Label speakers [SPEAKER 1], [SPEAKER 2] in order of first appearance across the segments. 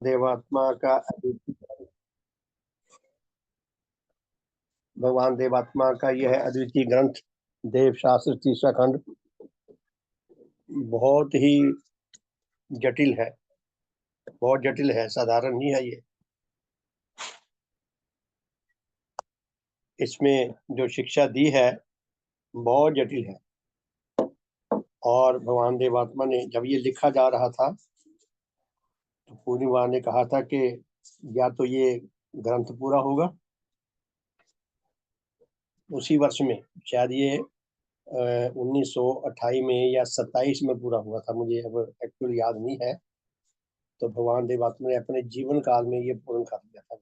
[SPEAKER 1] देवात्मा का भगवान देवात्मा का यह अद्वितीय ग्रंथ देव शास्त्र तीसरा खंड बहुत ही जटिल है, बहुत जटिल है, साधारण नहीं है ये। इसमें जो शिक्षा दी है बहुत जटिल है। और भगवान देवात्मा ने जब ये लिखा जा रहा था तो पूर्णिमा ने कहा था कि या तो ये ग्रंथ पूरा होगा उसी वर्ष में, शायद ये 1928 में या 27 में पूरा हुआ था, मुझे अब एक्चुअली याद नहीं है। तो भगवान देवात्मा ने अपने जीवन काल में ये पूर्ण कर दिया था।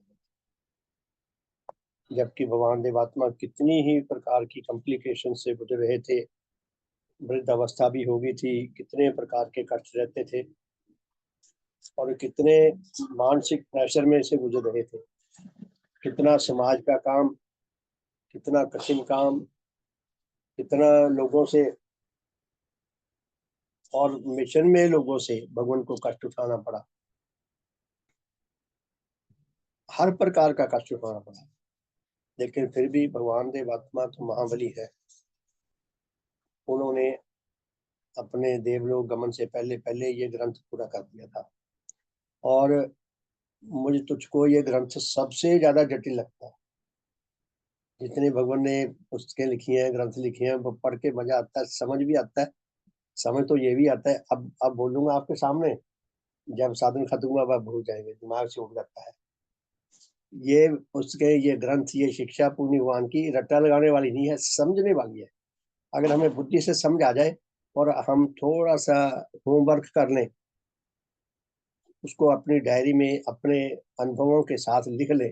[SPEAKER 1] जबकि भगवान देवात्मा कितनी ही प्रकार की कॉम्प्लिकेशन से गुजर रहे थे, वृद्ध अवस्था भी हो गई थी, कितने प्रकार के कष्ट रहते थे और कितने मानसिक प्रेशर में से गुजर रहे थे। कितना समाज का काम, कितना कठिन काम, कितना लोगों से और मिशन में लोगों से भगवान को कष्ट उठाना पड़ा, हर प्रकार का कष्ट उठाना पड़ा। लेकिन फिर भी भगवान देवात्मा तो महाबली है। उन्होंने अपने देवलोक गमन से पहले पहले ये ग्रंथ पूरा कर दिया था। और मुझे तुझको ये ग्रंथ सबसे ज्यादा जटिल लगता है। जितने भगवान ने पुस्तकें लिखी हैं, ग्रंथ लिखे हैं, वो पढ़ के मजा आता है, समझ भी आता है। समझ तो ये भी आता है, अब बोलूंगा आपके सामने, जब साधन खत्म हुआ वह भूल जाएंगे, दिमाग से उठ जाता है। ये पुस्तकें, ये ग्रंथ, ये शिक्षा पूर्ण भगवान की रट्टा लगाने वाली नहीं है, समझने वाली है। अगर हमें बुद्धि से समझ आ जाए और हम थोड़ा सा होमवर्क कर लें, उसको अपनी डायरी में अपने अनुभवों के साथ लिख लें,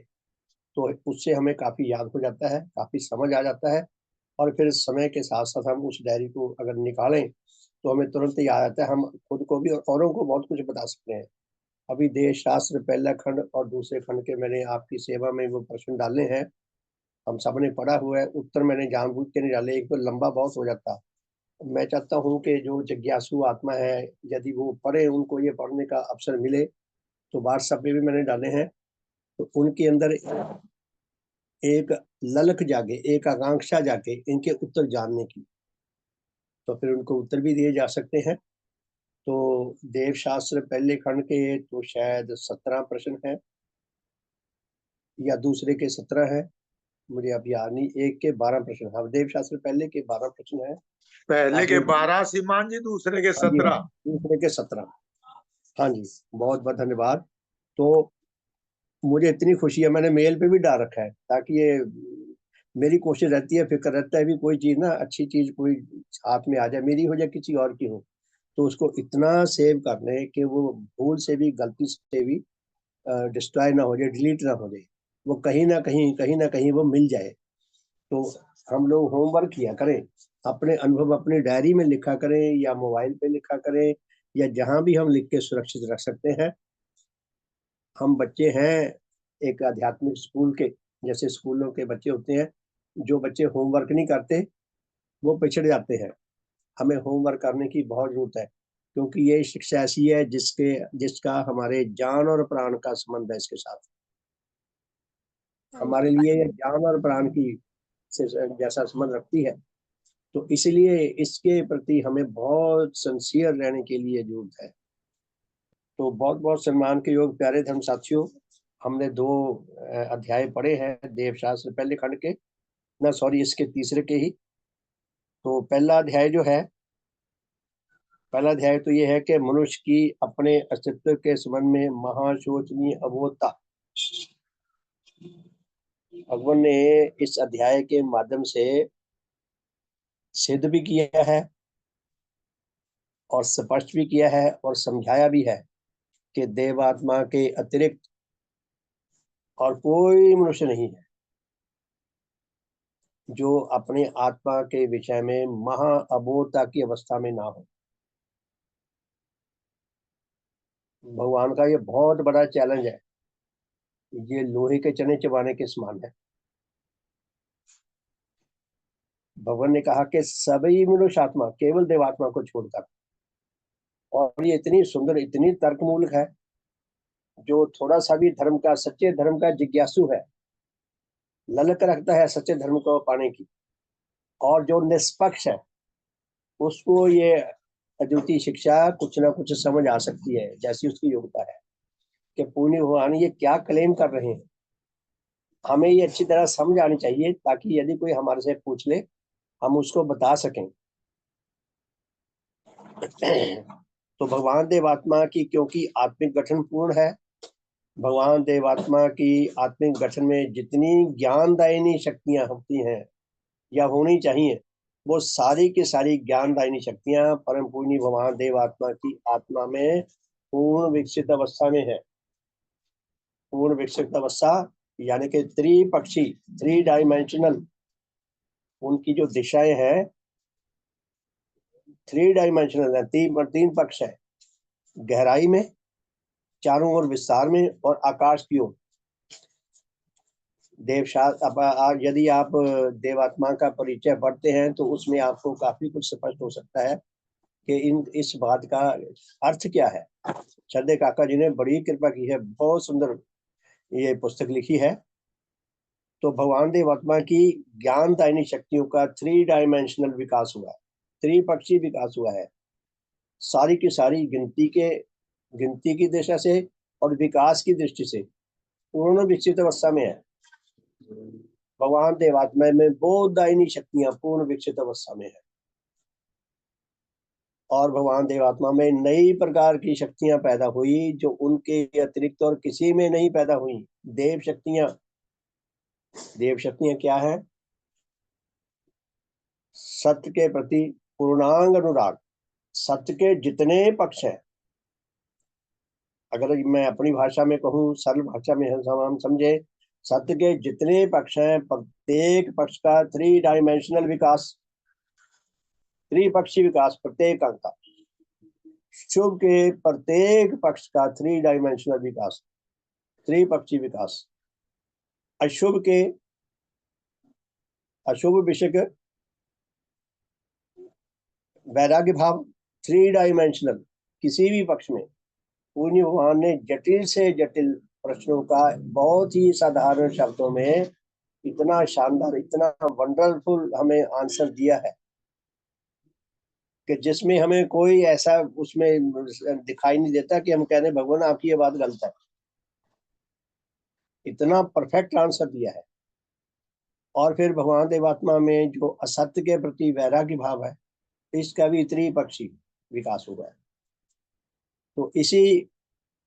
[SPEAKER 1] तो उससे हमें काफी याद हो जाता है, काफी समझ आ जाता है। और फिर समय के साथ साथ हम उस डायरी को अगर निकालें तो हमें तुरंत याद आता है, हम खुद को भी और औरों को बहुत कुछ बता सकते हैं। अभी देश शास्त्र पहला खंड और दूसरे खंड के मैंने आपकी सेवा में वो प्रश्न डाले हैं, हम सबने पढ़ा हुआ है। उत्तर मैंने जानबूझ के नहीं डाले, एक तो लंबा बहुत हो जाता। मैं चाहता हूँ कि जो जिज्ञासु आत्मा है, यदि वो पढ़े, उनको ये पढ़ने का अवसर मिले, तो व्हाट्सएप पे भी मैंने डाले हैं, तो उनके अंदर एक ललक जागे, एक आकांक्षा जागे इनके उत्तर जानने की, तो फिर उनको उत्तर भी दिए जा सकते हैं। तो देव शास्त्र पहले खंड के तो शायद 17 प्रश्न है या दूसरे के 17 है, मुझे अब याद नहीं। एक के 12 प्रश्न, हाँ देव शास्त्र पहले के 12 प्रश्न है।
[SPEAKER 2] पहले
[SPEAKER 1] आप
[SPEAKER 2] के 12 सीमान जी, दूसरे के
[SPEAKER 1] हाँ जी,
[SPEAKER 2] 17।
[SPEAKER 1] दूसरे के 17। हाँ जी, बहुत बहुत धन्यवाद। तो मुझे इतनी खुशी है, मैंने मेल पे भी डाल रखा है, ताकि ये मेरी कोशिश रहती है, फिक्र रहता है भी कोई चीज ना, अच्छी चीज कोई हाथ में आ जाए, मेरी हो जाए किसी और की हो, तो उसको इतना सेव कर ले कि वो भूल से भी, गलती से भी डिस्ट्रॉय ना हो जाए, डिलीट ना हो जाए, वो कहीं ना कहीं वो मिल जाए। तो हम लोग होमवर्क किया करें, अपने अनुभव अपनी डायरी में लिखा करें या मोबाइल पे लिखा करें, या जहां भी हम लिख के सुरक्षित रख सकते हैं। हम बच्चे हैं एक आध्यात्मिक स्कूल के, जैसे स्कूलों के बच्चे होते हैं, जो बच्चे होमवर्क नहीं करते वो पिछड़ जाते हैं। हमें होमवर्क करने की बहुत जरूरत है, क्योंकि ये शिक्षा ऐसी है जिसका हमारे जान और प्राण का संबंध है इसके साथ। हमारे लिए ये जान और प्राण की से जैसा संबंध रखती है, तो इसलिए इसके प्रति हमें बहुत सिंसियर रहने के लिए जरूरत है। तो बहुत बहुत सम्मान के योग प्यारे धर्म साथियों, हमने 2 अध्याय पढ़े हैं देव शास्त्र पहले खंड के, ना सॉरी इसके तीसरे के ही। तो पहला अध्याय तो ये है कि मनुष्य की अपने अस्तित्व के संबंध में महाशोचनीय अबोधता। भगवान ने इस अध्याय के माध्यम से सिद्ध भी किया है और स्पष्ट भी किया है और समझाया भी है कि देवात्मा के अतिरिक्त और कोई मनुष्य नहीं है जो अपने आत्मा के विषय में महा अबोधता की अवस्था में ना हो। भगवान का ये बहुत बड़ा चैलेंज है, ये लोहे के चने चबाने के समान है। भगवान ने कहा कि सभी मनुष्य आत्मा केवल देवात्मा को छोड़कर, और ये इतनी सुंदर, इतनी तर्कमूलक है जो थोड़ा सा भी धर्म का, सच्चे धर्म का जिज्ञासु है, ललक रखता है सच्चे धर्म को पाने की, और जो निष्पक्ष है, उसको ये अद्वितीय शिक्षा कुछ ना कुछ समझ आ सकती है, जैसी उसकी योग्यता है कि पुण्य भगवान ये क्या क्लेम कर रहे हैं। हमें ये अच्छी तरह समझ आनी चाहिए, ताकि यदि कोई हमारे से पूछ ले, हम उसको बता सकें। तो भगवान देवात्मा की क्योंकि आत्मिक गठन पूर्ण है, भगवान देवात्मा की आत्मिक गठन में जितनी ज्ञानदायिनी शक्तियां होती हैं या होनी चाहिए, वो सारी की सारी ज्ञानदायिनी शक्तियां परम पूर्णी भगवान देवात्मा की आत्मा में पूर्ण विकसित अवस्था में है। पूर्ण विकसित अवस्था यानी कि त्रिपक्षी, 3 डायमेंशनल, उनकी जो दिशाएं हैं 3 डायमेंशनल है, तीन पक्ष है, गहराई में, चारों ओर विस्तार में, और आकाश की ओर। यदि आप देवात्मा का परिचय पढ़ते हैं तो उसमें आपको काफी कुछ स्पष्ट हो सकता है कि इस बात का अर्थ क्या है। श्रद्धे काका जी ने बड़ी कृपा की है, बहुत सुंदर ये पुस्तक लिखी है। तो भगवान देवात्मा की ज्ञानदायिनी शक्तियों का 3 डायमेंशनल विकास हुआ है, त्रिपक्षीय विकास हुआ है, सारी की सारी गिनती की दिशा से और विकास की दृष्टि से पूर्ण विकसित अवस्था में है। भगवान देवात्मा में बोधदायिनी शक्तियां पूर्ण विकसित अवस्था में है, और भगवान देवात्मा में नई प्रकार की शक्तियां पैदा हुई जो उनके अतिरिक्त और किसी में नहीं पैदा हुई। देव शक्तियां, देव शक्तियां क्या है? सत्य के प्रति पूर्णांग अनुराग। सत्य के जितने पक्ष हैं, अगर मैं अपनी भाषा में कहूँ, सरल भाषा में हम समझे, सत्य के जितने पक्ष हैं, प्रत्येक पक्ष का 3 डायमेंशनल विकास, त्रिपक्षी विकास प्रत्येक अंक का। शुभ के प्रत्येक पक्ष का 3 डायमेंशनल विकास, त्रिपक्षी विकास। अशुभ के, अशुभ विषय के वैराग्य भाव 3 डायमेंशनल, किसी भी पक्ष में पूज्य भगवान ने जटिल से जटिल प्रश्नों का बहुत ही साधारण शब्दों में इतना शानदार, इतना वंडरफुल हमें आंसर दिया है कि जिसमें हमें कोई ऐसा उसमें दिखाई नहीं देता कि हम कह रहे भगवान आपकी ये बात गलत है। इतना परफेक्ट आंसर दिया है। और फिर भगवान देवात्मा में जो असत्य के प्रति वैराग्य भाव है, इसका भी त्रिपक्षी विकास हुआ है। तो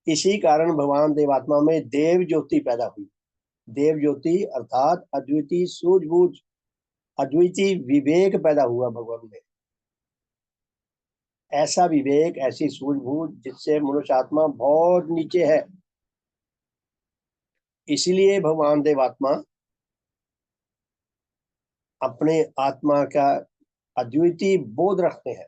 [SPEAKER 1] इसी कारण भगवान देवात्मा में देव ज्योति पैदा हुई। देव ज्योति अर्थात अद्वितीय सूझबूझ, अद्वितीय विवेक पैदा हुआ भगवान में। ऐसा विवेक, ऐसी सूझबूझ जिससे मनुष्य आत्मा बहुत नीचे है। इसलिए भगवान देवात्मा अपने आत्मा का अद्वितीय बोध रखते हैं।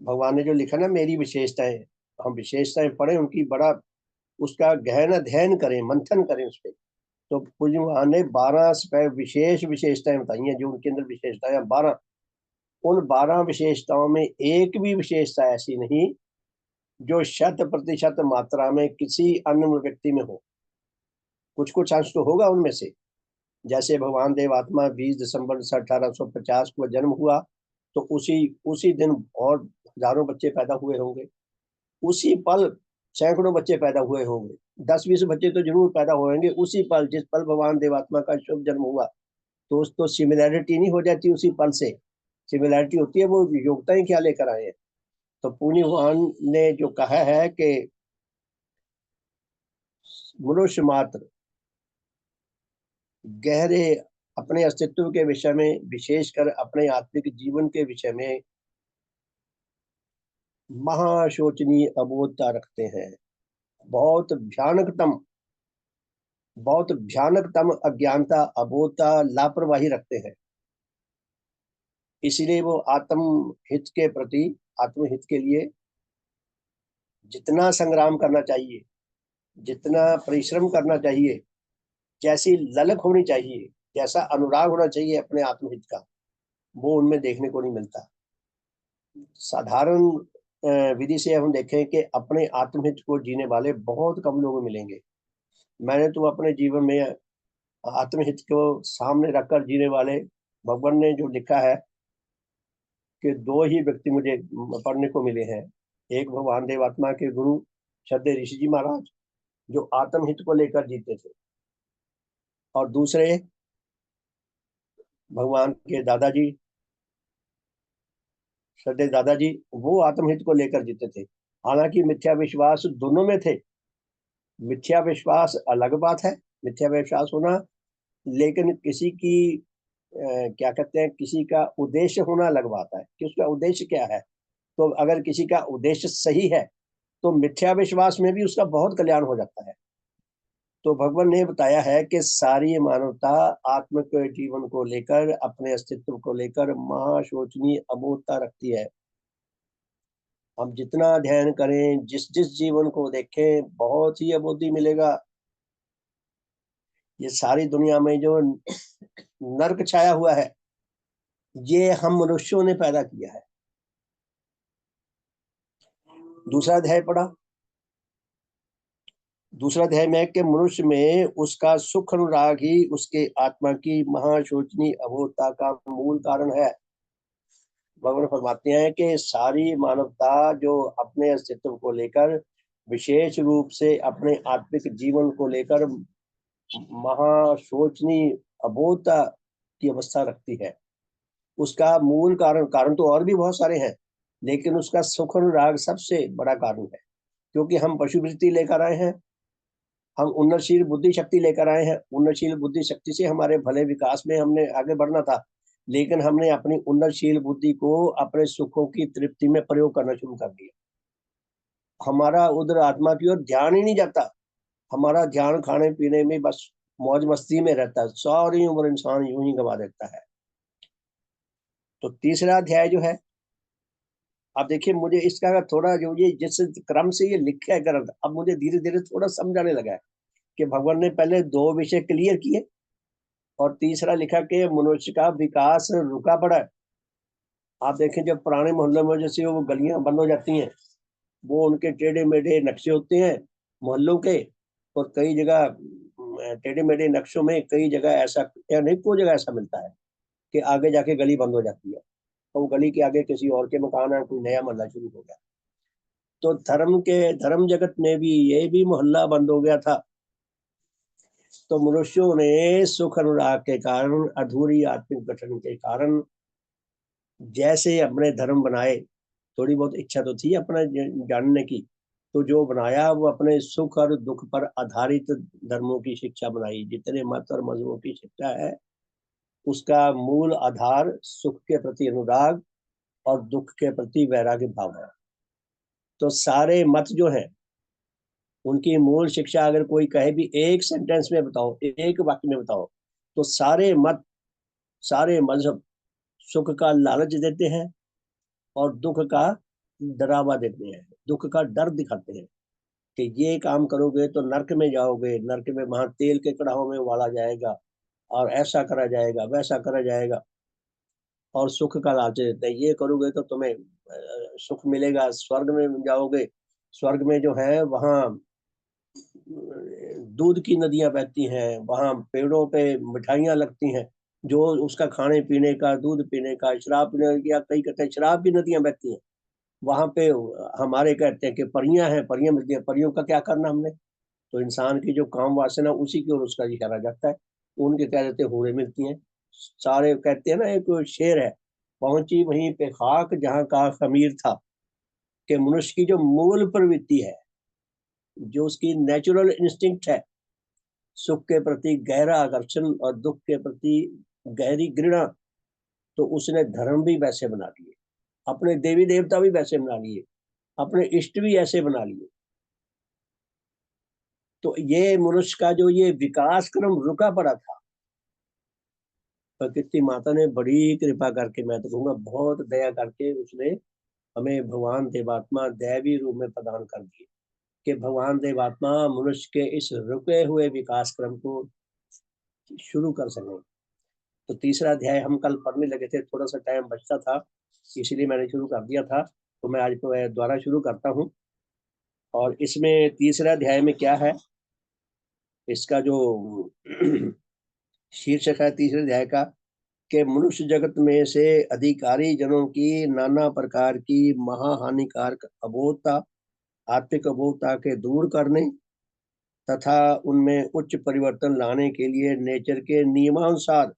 [SPEAKER 1] भगवान ने जो लिखा ना, मेरी विशेषताएं, हम विशेषताएं पढ़े, उनकी बड़ा उसका गहन अध्ययन करें, मंथन करें उस पर। तो पूज्य भगवान ने 12 विशेष विशेषताएं बताई हैं, जो उनके अंदर विशेषताएं 12। उन 12 विशेषताओं में एक भी विशेषता ऐसी नहीं जो 100% मात्रा में किसी अन्य व्यक्ति में हो। कुछ कुछ अंश तो होगा उनमें से। जैसे भगवान देवात्मा 20 दिसंबर 1850 को जन्म हुआ, तो उसी दिन और हजारों बच्चे पैदा हुए होंगे। उसी पल सैकड़ों बच्चे पैदा हुए होंगे। 10-20 बच्चे तो जरूर पैदा होंगे उसी पल, जिस पल भगवान देवात्मा का शुभ जन्म हुआ। तो सिमिलैरिटी नहीं हो जाती उसी पल से, सिमिलैरिटी होती है वो योग्यताएं क्या लेकर आए हैं। तो पुण्य भगवान ने जो कहा है कि मनुष्य मात्र गहरे अपने अस्तित्व के विषय में, विशेषकर अपने आत्मिक जीवन के विषय में महाशोचनीय अबोधता रखते हैं। बहुत भयानकतम अज्ञानता, अबोधता, लापरवाही रखते हैं। इसलिए वो आत्महित के प्रति, आत्महित के लिए जितना संग्राम करना चाहिए, जितना परिश्रम करना चाहिए, जैसी ललक होनी चाहिए, जैसा अनुराग होना चाहिए अपने आत्महित का, वो उनमें देखने को नहीं मिलता। साधारण विधि से हम देखें कि अपने आत्महित को जीने वाले बहुत कम लोग मिलेंगे। मैंने तो अपने जीवन में आत्महित को सामने रखकर जीने वाले, भगवान ने जो लिखा है कि दो ही व्यक्ति मुझे पढ़ने को मिले हैं। एक भगवान देवात्मा के गुरु श्रद्धेय ऋषि जी महाराज, जो आत्महित को लेकर जीते थे, और दूसरे भगवान के दादाजी, श्रद्धेय दादाजी, वो आत्महित को लेकर जीते थे। हालांकि मिथ्या विश्वास दोनों में थे। मिथ्या विश्वास अलग बात है, मिथ्या विश्वास होना, लेकिन किसी की क्या कहते हैं, किसी का उद्देश्य होना अलग बात है कि उसका उद्देश्य क्या है। तो अगर किसी का उद्देश्य सही है तो मिथ्या विश्वास में भी उसका बहुत कल्याण हो जाता है। तो भगवान ने बताया है कि सारी मानवता आत्म के जीवन को लेकर, अपने अस्तित्व को लेकर महाशोचनीय अबोधता रखती है। हम जितना अध्ययन करें, जिस जिस जीवन को देखें, बहुत ही अबोधी मिलेगा। ये सारी दुनिया में जो नर्क छाया हुआ है, ये हम मनुष्यों ने पैदा किया है। दूसरा अध्याय पढ़ा, दूसरा अध्याय में कि मनुष्य में उसका सुख अनुराग ही उसके आत्मा की महाशोचनीय अबोधता का मूल कारण है। भगवान फरमाते हैं कि सारी मानवता जो अपने अस्तित्व को लेकर, विशेष रूप से अपने आत्मिक जीवन को लेकर महाशोचनीय अबोधता की अवस्था रखती है, उसका मूल कारण, कारण तो और भी बहुत सारे हैं, लेकिन उसका सुख अनुराग सबसे बड़ा कारण है। क्योंकि हम पशुवृत्ति लेकर आए हैं, हम उन्नतशील बुद्धि शक्ति लेकर आए हैं। उन्नतशील बुद्धि शक्ति से हमारे भले विकास में हमने आगे बढ़ना था, लेकिन हमने अपनी उन्नतशील बुद्धि को अपने सुखों की तृप्ति में प्रयोग करना शुरू कर दिया। हमारा उधर आत्मा की ओर ध्यान ही नहीं जाता। हमारा ध्यान खाने पीने में, बस मौज मस्ती में रहता है। सारी उम्र इंसान यूं ही गवा देता है। तो तीसरा अध्याय जो है, अब देखिए, मुझे इसका थोड़ा जो ये जिस क्रम से ये लिखा है ग्रंथ, अब मुझे धीरे धीरे थोड़ा समझाने लगा है कि भगवान ने पहले दो विषय क्लियर किए, और तीसरा लिखा कि मनुष्य का विकास रुका पड़ा है। आप देखें, जब पुराने मोहल्लों में जैसे वो गलियां बंद हो जाती हैं, वो उनके टेढ़े मेढ़े नक्शे होते हैं मोहल्लों के, और कई जगह टेढ़े मेढ़े नक्शों में कई जगह ऐसा, या नहीं, कोई जगह ऐसा मिलता है कि आगे जाके गली बंद हो जाती है, तो गली के आगे किसी और के मकान है, कोई नया मोहल्ला शुरू हो गया। तो धर्म जगत में भी ये भी मोहल्ला बंद हो गया था। तो मनुष्यों ने सुख अनुराग के कारण, अधूरी आत्मिक गठन के कारण, जैसे अपने धर्म बनाए, थोड़ी बहुत इच्छा तो थी अपना जानने की, तो जो बनाया वो अपने सुख और दुख पर आधारित धर्मों की शिक्षा बनाई। जितने मत और मजहबों की शिक्षा है, उसका मूल आधार सुख के प्रति अनुराग और दुख के प्रति वैराग्य भाव है। तो सारे मत जो है, उनकी मूल शिक्षा अगर कोई कहे भी एक सेंटेंस में बताओ, एक वाक्य में बताओ, तो सारे मत, सारे मजहब सुख का लालच देते हैं और दुख का डरावा देते हैं, दुख का डर दिखाते हैं कि ये काम करोगे तो नरक में जाओगे, नरक में वहां तेल के कड़ाहों में उबाला जाएगा, और ऐसा करा जाएगा, वैसा करा जाएगा। और सुख का लालच देते हैं, ये करोगे तो तुम्हें सुख मिलेगा, स्वर्ग में जाओगे, स्वर्ग में जो है वहां दूध की नदियां बहती हैं, वहां पेड़ों पे मिठाइयां लगती हैं, जो उसका खाने पीने का, दूध पीने का, शराब पीने का, कई कहते हैं शराब की नदियां बहती हैं वहां पे। हमारे कहते हैं कि परियां हैं, परियां मिलती हैं, परियों का क्या करना हमने। तो इंसान की जो काम वासना, उसी की ओर उसका इशारा जाता है। उनके क्या कहते हैं, हूरें मिलती हैं। सारे कहते हैं ना, एक शेर है, पहुंची वहीं पे खाक जहां का खमीर था, कि मनुष्य की जो मूल प्रवृत्ति है, जो उसकी नेचुरल इंस्टिंक्ट है, सुख के प्रति गहरा आकर्षण और दुख के प्रति गहरी घृणा, तो उसने धर्म भी वैसे बना लिए, अपने देवी देवता भी वैसे बना लिए, अपने इष्ट भी ऐसे बना लिए। तो ये मनुष्य का जो ये विकास क्रम रुका पड़ा था, प्रकृति माता ने बड़ी कृपा करके, मैं तो कहूँगा बहुत दया करके, उसने हमें भगवान देवात्मा दैवी रूप में प्रदान कर दिए, कि भगवान देवात्मा मनुष्य के इस रुके हुए विकास क्रम को शुरू कर सके। तो तीसरा अध्याय हम कल पढ़ने लगे थे, थोड़ा सा टाइम बचता था, इसीलिए मैंने शुरू कर दिया था। तो मैं आज दोबारा शुरू करता हूँ। और इसमें तीसरा अध्याय में क्या है, इसका जो शीर्षक है तीसरे अध्याय का, कि मनुष्य जगत में से अधिकारी जनों की नाना प्रकार की महाहानिकारक अबोधता, आत्मिक अबोधता के दूर करने तथा उनमें उच्च परिवर्तन लाने के लिए नेचर के नियमानुसार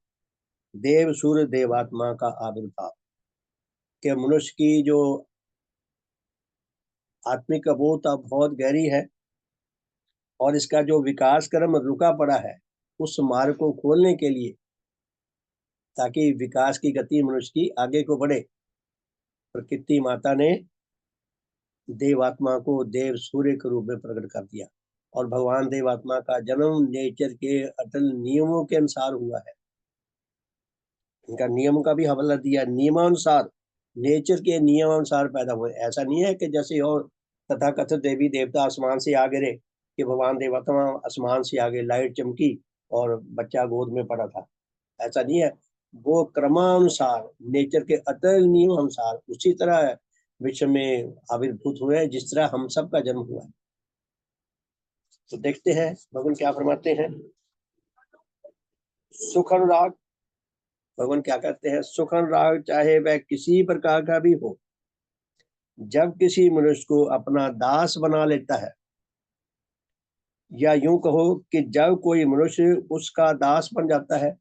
[SPEAKER 1] देव सूर्य देवात्मा का आविर्भाव। कि मनुष्य की जो आत्मिक अबोधता बहुत गहरी है और इसका जो विकास क्रम रुका पड़ा है, उस मार्ग को खोलने के लिए, ताकि विकास की गति मनुष्य की आगे को बढ़े, प्रकृति माता ने देवात्मा को देव सूर्य के रूप में प्रकट कर दिया। और भगवान देवात्मा का जन्म नेचर के अटल नियमों के अनुसार हुआ है। इनका नियम का भी हवाला दिया, नियमानुसार, नेचर के नियमानुसार पैदा हुए। ऐसा नहीं है कि जैसे और तथाकथित देवी देवता आसमान से आ गिरे, कि भगवान देवात्मा आसमान से आगे लाइट चमकी और बच्चा गोद में पड़ा था, ऐसा नहीं है। वो क्रमानुसार, नेचर के अटल नियम अनुसार उसी तरह विश्व में आविर्भूत हुए हैं जिस तरह हम सब का जन्म हुआ है। तो देखते हैं भगवान क्या फरमाते हैं। सुख अनुराग, भगवान क्या कहते हैं, सुख अनुराग चाहे वह किसी प्रकार का भी हो, जब किसी मनुष्य को अपना दास बना लेता है, या यूं कहो कि जब कोई मनुष्य उसका दास बन जाता है,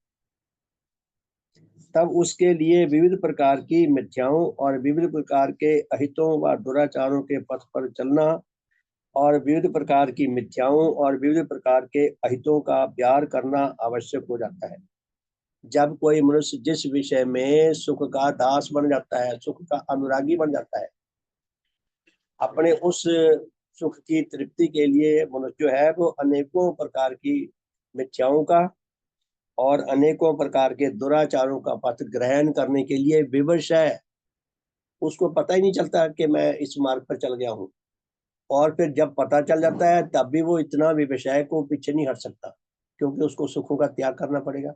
[SPEAKER 1] तब उसके लिए विविध प्रकार की मिथ्याओं और विविध प्रकार के अहितों व दुराचारों के पथ पर चलना, और विविध प्रकार की मिथ्याओं और विविध प्रकार के अहितों का प्यार करना आवश्यक हो जाता है। जब कोई मनुष्य जिस विषय में सुख का दास बन जाता है, सुख का अनुरागी बन जाता है, अपने उस सुख की तृप्ति के लिए मनुष्य जो है वो अनेकों प्रकार की मिथ्याओं का और अनेकों प्रकार के दुराचारों का पथ ग्रहण करने के लिए विवश है। उसको पता ही नहीं चलता कि मैं इस मार्ग पर चल गया हूँ। और फिर जब पता चल जाता है तब भी वो इतना विवश को पीछे नहीं हट सकता, क्योंकि उसको सुखों का त्याग करना पड़ेगा।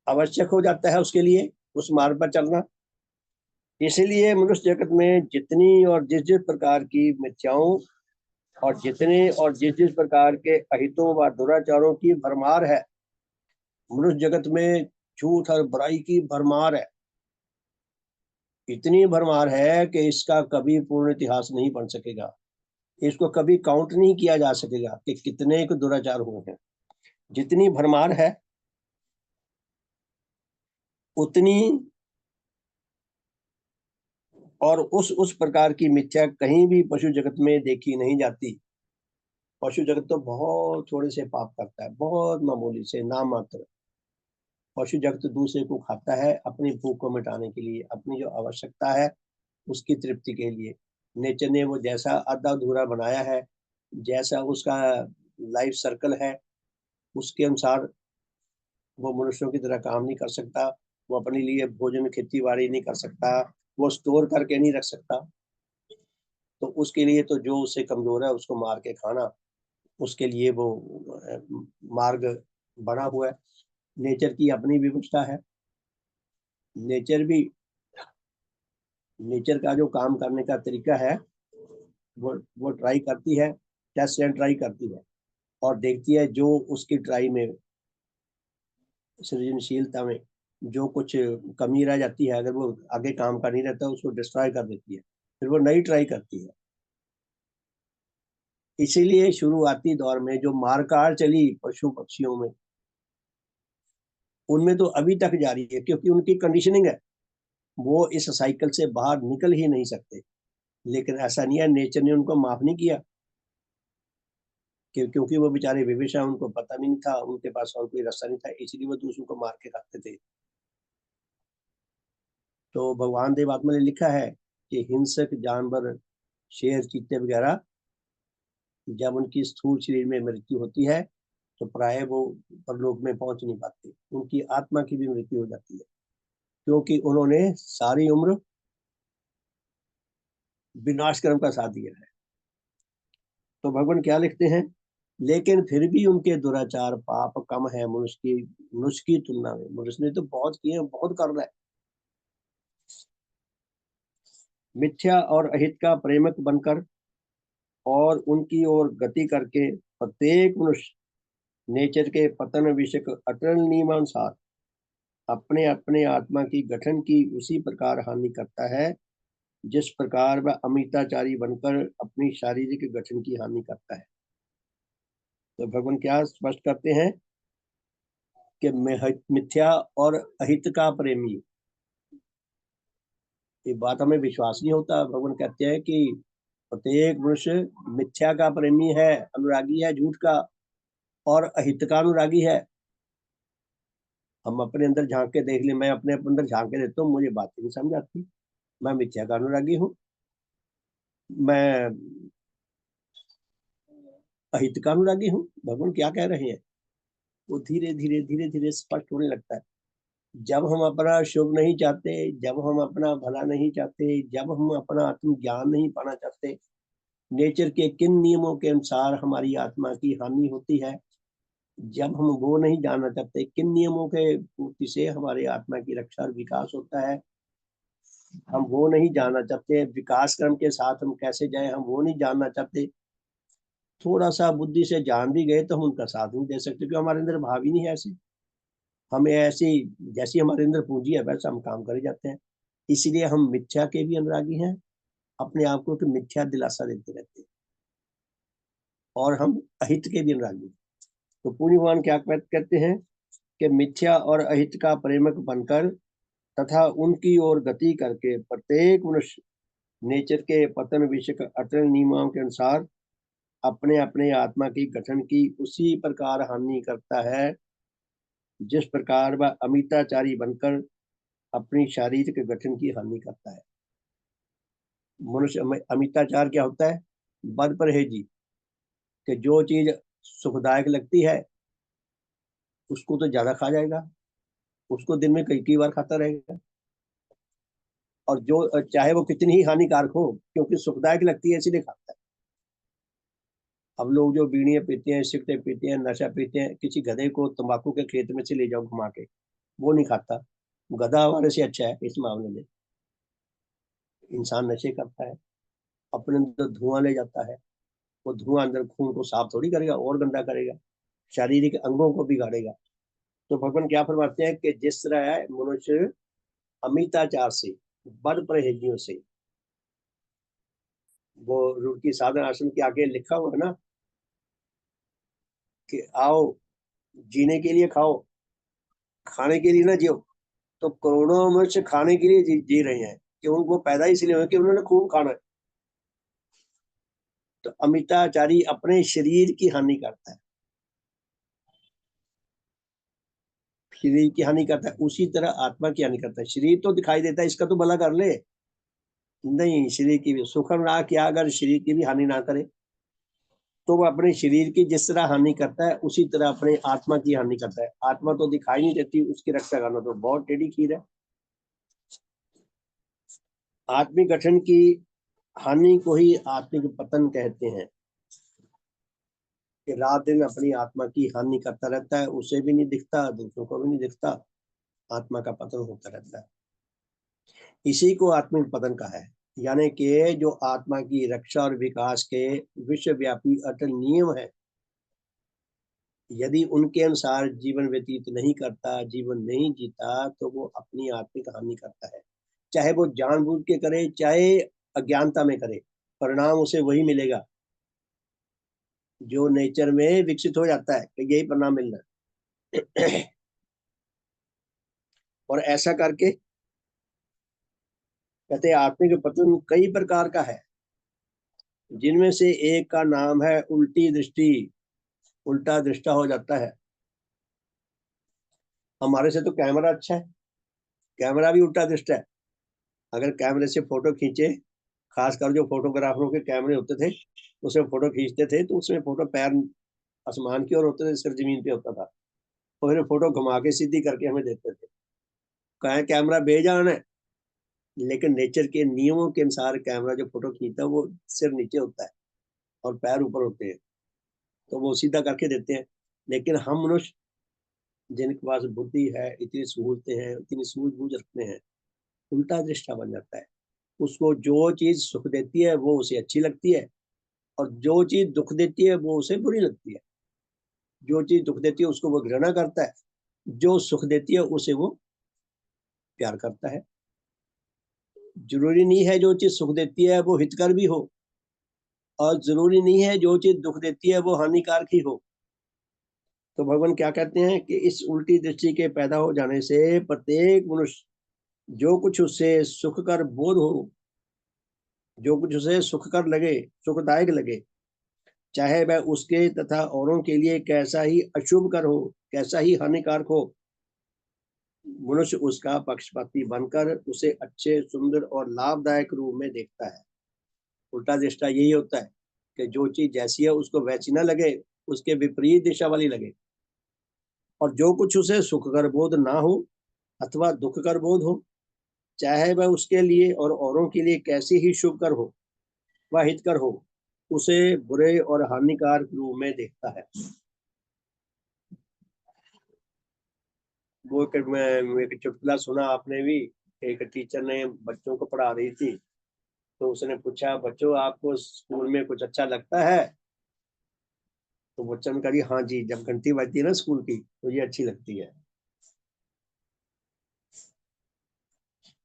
[SPEAKER 1] आवश्यक हो जाता है उसके लिए उस मार्ग पर चलना। इसलिए मनुष्य जगत में जितनी और जिस जिस प्रकार की मिथ्याओं और जितने और जिस जिस प्रकार के अहितों व दुराचारों की भरमार है, मनुष्य जगत में झूठ और बुराई की भरमार है, इतनी भरमार है कि इसका कभी पूर्ण इतिहास नहीं बन सकेगा। इसको कभी काउंट नहीं किया जा सकेगा कि कितने को दुराचार हुए हैं। जितनी भरमार है उतनी और उस प्रकार की मिथ्या कहीं भी पशु जगत में देखी नहीं जाती। पशु जगत तो बहुत थोड़े से पाप करता है, बहुत मामूली से, नाम मात्र। पशु जगत दूसरे को खाता है अपनी भूख को मिटाने के लिए, अपनी जो आवश्यकता है उसकी तृप्ति के लिए। नेचर ने वो जैसा आधा अधूरा बनाया है, जैसा उसका लाइफ सर्कल है, उसके अनुसार वो मनुष्यों की तरह काम नहीं कर सकता। वो अपने लिए भोजन खेती बाड़ी नहीं कर सकता, वो स्टोर करके नहीं रख सकता। तो उसके लिए तो जो उससे कमजोर है उसको मार के खाना, उसके लिए वो मार्ग बना हुआ है। नेचर की अपनी व्यवस्था है। नेचर भी, नेचर का जो काम करने का तरीका है वो ट्राई करती है, टेस्ट एंड ट्राई करती है, और देखती है जो उसकी ट्राई में, सृजनशीलता में जो कुछ कमी रह जाती है, अगर वो आगे काम का नहीं रहता उसको डिस्ट्रॉय कर देती है, फिर वो नई ट्राई करती है। इसीलिए शुरुआती दौर में जो मारकाट चली पशु पक्षियों में, उनमें तो अभी तक जारी है, क्योंकि उनकी कंडीशनिंग है, वो इस साइकिल से बाहर निकल ही नहीं सकते। लेकिन ऐसा नहीं है, नेचर ने उनको माफ नहीं किया, क्योंकि वो बेचारे विवश हैं, उनको पता भी नहीं था, उनके पास और कोई रास्ता नहीं था, इसलिए वो दूसरों को मार के खाते थे। तो भगवान देवात्मा ने लिखा है कि हिंसक जानवर, शेर, चीते वगैरह, जब उनकी स्थूल शरीर में मृत्यु होती है तो प्राय वो परलोक में पहुंच नहीं पाते, उनकी आत्मा की भी मृत्यु हो जाती है, क्योंकि उन्होंने सारी उम्र विनाश कर्म का साथ दिया है। तो भगवान क्या लिखते हैं, लेकिन फिर भी उनके दुराचार पाप कम है मनुष्य की तुलना में। मनुष्य ने तो बहुत किए, बहुत कर रहा है। मिथ्या और अहित का प्रेमक बनकर और उनकी ओर गति करके प्रत्येक मनुष्य नेचर के पतन विषयक अटल नियमानुसार अपने अपने आत्मा की गठन की उसी प्रकार हानि करता है जिस प्रकार वह अमिताचारी बनकर अपनी शारीरिक गठन की हानि करता है। तो भगवान क्या स्पष्ट करते हैं कि मिथ्या और अहित का प्रेमी, ये बात हमें विश्वास नहीं होता। भगवान कहते हैं कि प्रत्येक मनुष्य मिथ्या का प्रेमी है, अनुरागी है झूठ का, और अहित का अनुरागी है। हम अपने अंदर झांक के देख ले, मैं अपने अंदर झांक के देखता हूँ, मुझे बात नहीं समझ आती। मैं मिथ्या का अनुरागी हूँ, मैं अहित का अनुरागी हूँ। भगवान क्या कह रहे हैं वो धीरे धीरे धीरे धीरे स्पष्ट होने लगता है। जब हम अपना शुभ नहीं चाहते, जब हम अपना भला नहीं चाहते, जब हम अपना आत्म ज्ञान नहीं पाना चाहते, नेचर के किन नियमों के अनुसार हमारी आत्मा की हानि होती है, जब हम वो नहीं जानना चाहते, किन नियमों के पूर्ति से हमारे आत्मा की रक्षा और विकास होता है, हम वो नहीं जानना चाहते, विकास क्रम के साथ हम कैसे जाएं, हम वो नहीं जानना चाहते। थोड़ा सा बुद्धि से जान भी गए तो हम उनका साथ नहीं दे सकते, क्योंकि हमारे अंदर भाव ही नहीं है ऐसे। हमें ऐसी, जैसी हमारे अंदर पूंजी है वैसा हम काम करे जाते हैं। इसलिए हम मिथ्या के भी अनुरागी हैं, अपने आप को तो मिथ्या दिलासा देते रहते हैं, और हम अहित के भी अनुरागी। तो पूज्य भगवान क्या कहते हैं कि मिथ्या और अहित का प्रेमक बनकर तथा उनकी ओर गति करके प्रत्येक मनुष्य नेचर के पतन विषय अटल नियमों के अनुसार अपने अपने आत्मा की गठन की उसी प्रकार हानि करता है जिस प्रकार वह अमिताचारी बनकर अपनी शारीरिक गठन की हानि करता है। मनुष्य अमिताचार क्या होता है? बद परहेजी, कि जो चीज सुखदायक लगती है उसको तो ज्यादा खा जाएगा, उसको दिन में कई कई बार खाता रहेगा, और जो चाहे वो कितनी ही हानिकारक हो, क्योंकि सुखदायक लगती है इसीलिए खाता है। अब लोग जो बीड़ियां पीते हैं, सिगरेट पीते हैं, नशा पीते हैं, किसी गधे को तंबाकू के खेत में से ले जाओ घुमा के, वो नहीं खाता। गधा हमारे से अच्छा है इस मामले में। इंसान नशे करता है, अपने अंदर धुआं ले जाता है, वो धुआं अंदर खून को साफ थोड़ी करेगा, और गंदा करेगा, शारीरिक अंगों को बिगाड़ेगा। तो भगवान क्या फरमाते हैं कि जिस तरह है मनुष्य अमिताचार से, बद परहेजियों से, वो रुड़की साधन आश्रम के आगे लिखा हुआ है ना कि आओ जीने के लिए खाओ, खाने के लिए ना जियो। तो करोड़ों मनुष्य खाने के लिए जी रहे हैं, कि उनको पैदा इसलिए हुए कि उन्होंने खूब खाना है। तो अमिताचारी अपने शरीर की हानि करता है, शरीर की हानि करता है, उसी तरह आत्मा की हानि करता है। शरीर तो दिखाई देता है, इसका तो भला कर ले, नहीं, शरीर की भी सुख ना किया, अगर शरीर की भी हानि ना करे तो वो अपने शरीर की जिस तरह हानि करता है उसी तरह अपने आत्मा की हानि करता है। आत्मा तो दिखाई नहीं देती, उसकी रक्षा करना तो बहुत टेढ़ी खीर है। आत्मिक गठन की हानि को ही आत्मिक पतन कहते हैं, कि रात दिन अपनी आत्मा की हानि करता रहता है, उसे भी नहीं दिखता, दूसरों को भी नहीं दिखता, आत्मा का पतन होता रहता है। इसी को आत्मिक पतन कहा है, यानी कि जो आत्मा की रक्षा और विकास के विश्वव्यापी अटल नियम है, यदि उनके अनुसार जीवन व्यतीत नहीं करता, जीवन नहीं जीता, तो वो अपनी आत्मिक हानि करता है। चाहे वो जानबूझ के करे, चाहे अज्ञानता में करे, परिणाम उसे वही मिलेगा जो नेचर में विकसित हो जाता है, कि यही परिणाम मिलना है। और ऐसा करके कहते हैं आत्मिक पतन कई प्रकार का है, जिनमें से एक का नाम है उल्टी दृष्टि। उल्टा दृष्टा हो जाता है। हमारे से तो कैमरा अच्छा है, कैमरा भी उल्टा दृष्टा है। अगर कैमरे से फोटो खींचे, खासकर जो फोटोग्राफरों के कैमरे होते थे, उसमें फोटो खींचते थे तो उसमें फोटो पैर आसमान की ओर होते थे, सिर जमीन पे होता था, तो फिर फोटो घुमा के सीधी करके हमें देते थे। कहें कैमरा बेजान है, लेकिन नेचर के नियमों के अनुसार कैमरा जो फोटो खींचता है वो सिर नीचे होता है और पैर ऊपर होते हैं, तो वो सीधा करके देते हैं। लेकिन हम मनुष्य जिनके पास बुद्धि है, इतनी सहूलतें हैं, इतनी सूझबूझ रखते हैं, उल्टा दृष्टा बन जाता है। उसको जो चीज सुख देती है वो उसे अच्छी लगती है, और जो चीज दुख देती है वो उसे बुरी लगती है। जो चीज दुख देती है उसको वो घृणा करता है, जो सुख देती है उसे वो प्यार करता है। जरूरी नहीं है जो चीज सुख देती है वो हितकर भी हो, और जरूरी नहीं है जो चीज दुख देती है वो हानिकारक ही हो। तो भगवान क्या कहते हैं कि इस उल्टी दृष्टि के पैदा हो जाने से प्रत्येक मनुष्य जो कुछ उसे सुखकर बोध हो, जो कुछ उसे सुखकर लगे, सुखदायक लगे, चाहे वह उसके तथा औरों के लिए कैसा ही अशुभ कर हो, कैसा ही हानिकारक हो, मनुष्य उसका पक्षपाती बनकर उसे अच्छे, सुंदर और लाभदायक रूप में देखता है। उल्टा दृष्टा यही होता है कि जो चीज जैसी है उसको वैसी ना लगे, उसके विपरीत दिशा वाली लगे। और जो कुछ उसे सुखकर बोध ना हो अथवा दुखकर बोध हो, चाहे वह उसके लिए और औरों के लिए कैसी ही शुभकर हो व हितकर हो, उसे बुरे और हानिकारक रूप में देखता है। वो एक चुटकुला सुना आपने भी। एक टीचर ने बच्चों को पढ़ा रही थी, तो उसने पूछा, बच्चों आपको स्कूल में कुछ अच्छा लगता है? तो बच्चों ने कहा, हाँ जी, जब घंटी बजती है ना स्कूल की तो ये अच्छी लगती है।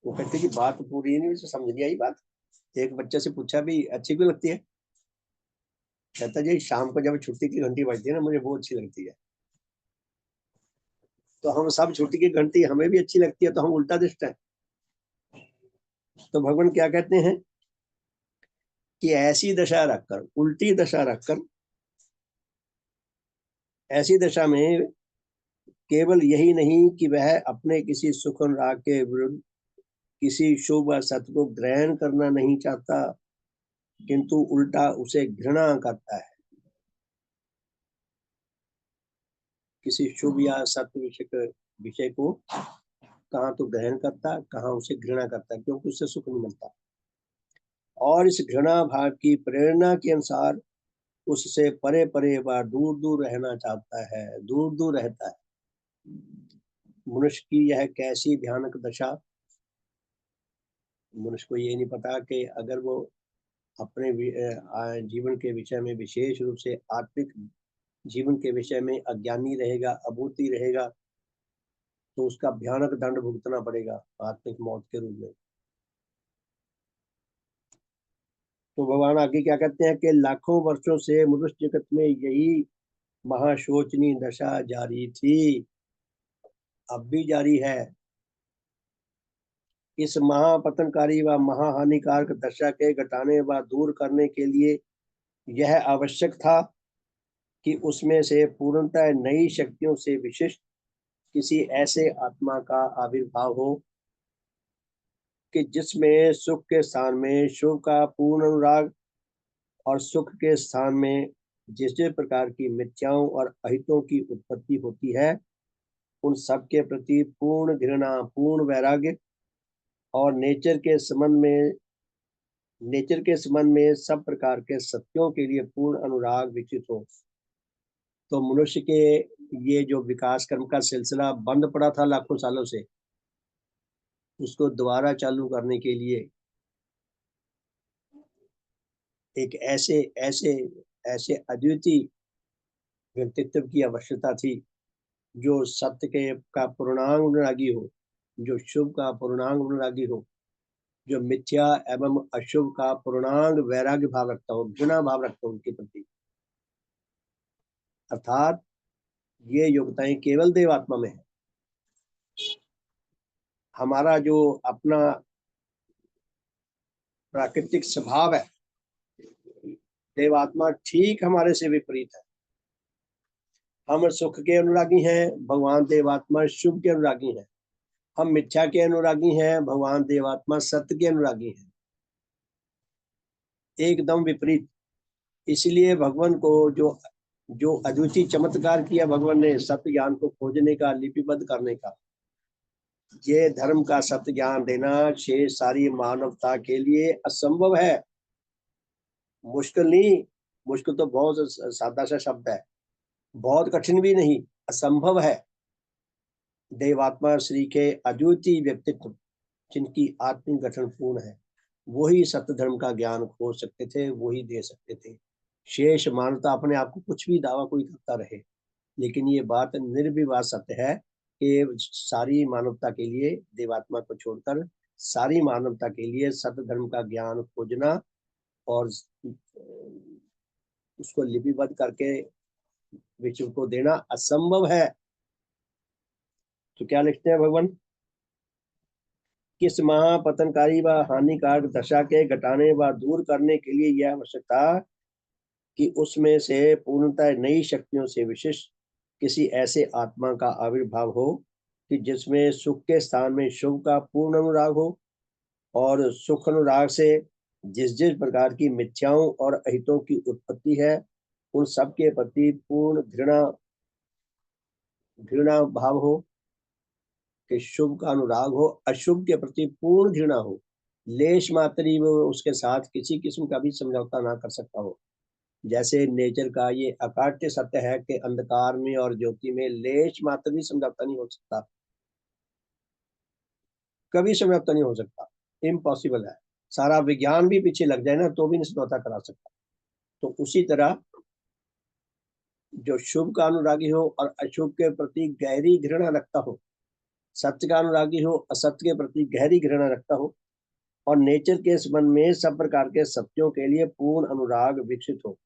[SPEAKER 1] वो कहते कि बात पूरी नहीं, उसे समझ नहीं आई बात। एक बच्चे से पूछा भी अच्छी क्यों लगती है? कहता जी शाम को जब छुट्टी की घंटी बजती है ना मुझे वो अच्छी लगती है। तो हम सब छुट्टी की घंटी हमें भी अच्छी लगती है, तो हम उल्टा दृष्ट है। तो भगवान क्या कहते हैं कि ऐसी दशा रखकर, उल्टी दशा रखकर, ऐसी दशा में केवल यही नहीं कि वह अपने किसी सुख और राग के विरुद्ध किसी शुभ व सत्य को ग्रहण करना नहीं चाहता, किंतु उल्टा उसे घृणा करता है। किसी शुभ या सत्य विषय को कहाँ तो ग्रहण करता, कहाँ उसे घृणा करता, क्योंकि उससे सुख नहीं मिलता। और इस घृणा भाव की प्रेरणा के अनुसार उससे परे परे व दूर दूर रहना चाहता है, दूर दूर रहता है। मनुष्य की यह कैसी भयानक दशा! मनुष्य को ये नहीं पता कि अगर वो अपने जीवन के विषय में, विशेष रूप से आत्मिक जीवन के विषय में अज्ञानी रहेगा, अबूती रहेगा, तो उसका भयानक दंड भुगतना पड़ेगा आत्मिक मौत के रूप में। तो भगवान आगे क्या कहते हैं कि लाखों वर्षों से मनुष्य जगत में यही महाशोचनीय दशा जारी थी, अब भी जारी है। इस महापतनकारी व महाहानिकारक दशा के घटाने व दूर करने के लिए यह आवश्यक था कि उसमें से पूर्णतः नई शक्तियों से विशिष्ट किसी ऐसे आत्मा का आविर्भाव हो कि जिसमें सुख के स्थान में शुभ का पूर्ण अनुराग, और सुख के स्थान में जिस जिस प्रकार की मिथ्याओं और अहितों की उत्पत्ति होती है उन सब के प्रति पूर्ण घृणा, पूर्ण वैराग्य, और नेचर के संबंध में सब प्रकार के सत्यों के लिए पूर्ण अनुराग विकसित हो। तो मनुष्य के ये जो विकास कर्म का सिलसिला बंद पड़ा था लाखों सालों से, उसको दोबारा चालू करने के लिए एक ऐसे ऐसे ऐसे अद्वितीय व्यक्तित्व की आवश्यकता थी, जो सत्य के का पूर्णांग अनुरागी हो, जो शुभ का पूर्णांग अनुरागी हो, जो मिथ्या एवं अशुभ का पूर्णांग वैराग्य भाव रखता हो, घृणा भाव रखता हो उनके प्रति। अर्थात ये योग्यताएं केवल देवात्मा में है। हमारा जो अपना प्राकृतिक स्वभाव है, देवात्मा ठीक हमारे से विपरीत है। हम सुख के अनुरागी हैं, भगवान देवात्मा शुभ के अनुरागी हैं। हम मिथ्या के अनुरागी हैं, भगवान देवात्मा सत्य के अनुरागी हैं। एकदम विपरीत। इसलिए भगवान को जो जो अद्वितीय चमत्कार किया भगवान ने सत्य ज्ञान को खोजने का, लिपिबद्ध करने का, ये धर्म का सत्य ज्ञान देना शेष सारी मानवता के लिए असंभव है। मुश्किल नहीं, मुश्किल तो बहुत सादा सा शब्द है, बहुत कठिन भी नहीं, असंभव है। देवात्मा श्री के अद्वितीय व्यक्तित्व जिनकी आत्मिक गठन पूर्ण है, वही सत्य धर्म का ज्ञान खोज सकते थे, वही दे सकते थे। शेष मानवता अपने आप को कुछ भी दावा कोई करता रहे, लेकिन ये बात निर्विवाद सत्य है कि सारी मानवता के लिए, देवात्मा को छोड़कर सारी मानवता के लिए सत्य धर्म का ज्ञान खोजना और उसको लिपिबद्ध करके विश्व को देना असंभव है। तो क्या लिखते हैं भगवान? किस महापतनकारी व हानिकारक दशा के घटाने व दूर करने के लिए यह आवश्यक था कि उसमें से पूर्णतः नई शक्तियों से विशिष्ट किसी ऐसे आत्मा का आविर्भाव हो कि जिसमें सुख के स्थान में शुभ का पूर्ण अनुराग हो, और सुख अनुराग से जिस जिस प्रकार की मिथ्याओं और अहितों की उत्पत्ति है, उन सब के प्रति पूर्ण घृणा भाव हो, कि शुभ का अनुराग हो, अशुभ के प्रति पूर्ण घृणा हो, लेश मात्र ही वो उसके साथ किसी किस्म का भी समझौता ना कर सकता हो। जैसे नेचर का ये अकाट्य सत्य है कि अंधकार में और ज्योति में लेश मात्र भी समझौता नहीं हो सकता, कभी समझौता नहीं हो सकता, इम्पॉसिबल है। सारा विज्ञान भी पीछे लग जाए ना तो भी नहीं समझौता करा सकता। तो उसी तरह जो शुभ का अनुरागी हो और अशुभ के प्रति गहरी घृणा रखता हो, सत्य का अनुरागी हो, असत्य के प्रति गहरी घृणा रखता हो, और नेचर के संबंध में सब प्रकार के सत्यों के लिए पूर्ण अनुराग विकसित हो।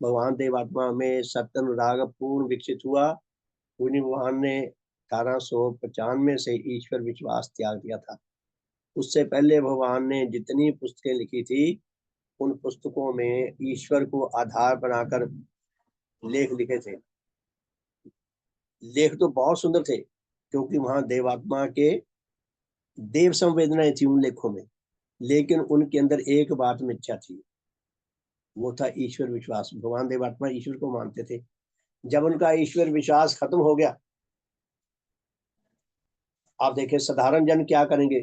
[SPEAKER 1] भगवान देवात्मा में सत्य अनुराग पूर्ण विकसित हुआ। उन्हीं भगवान ने 1895 से ईश्वर विश्वास त्याग दिया था। उससे पहले भगवान ने जितनी पुस्तकें लिखी थी, उन पुस्तकों में ईश्वर को आधार बनाकर लेख लिखे थे। लेख तो बहुत सुंदर थे, क्योंकि वहां देवात्मा के देव संवेदनाएं थी उन लेखों में, लेकिन उनके अंदर एक बात मिथ्या थी, वो था ईश्वर विश्वास। भगवान देवात्मा ईश्वर को मानते थे। जब उनका ईश्वर विश्वास खत्म हो गया, आप देखें साधारण जन क्या करेंगे,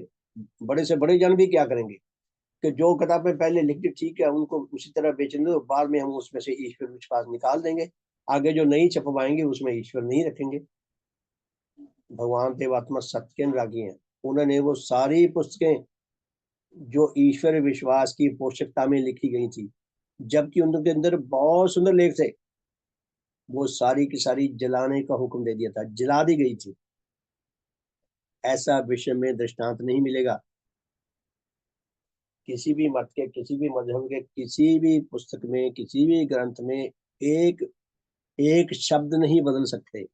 [SPEAKER 1] बड़े से बड़े जन भी क्या करेंगे, कि जो किताबें पहले लिख दी ठीक है, उनको उसी तरह बेचने दो, बाद में हम उसमें से ईश्वर विश्वास निकाल देंगे, आगे जो नहीं छपवाएंगे उसमें ईश्वर नहीं रखेंगे। भगवान देवात्मा सत्य के अनुरागी हैं। उन्होंने वो सारी पुस्तकें जो ईश्वर विश्वास की पोषकता में लिखी गई थी, जबकि उनके अंदर बहुत सुंदर लेख थे, वो सारी की सारी जलाने का हुक्म दे दिया था, जला दी गई थी। ऐसा विश्व में दृष्टांत नहीं मिलेगा। किसी भी मत के, किसी भी मजहब के, किसी भी पुस्तक में, किसी भी ग्रंथ में एक एक शब्द नहीं बदल सकते।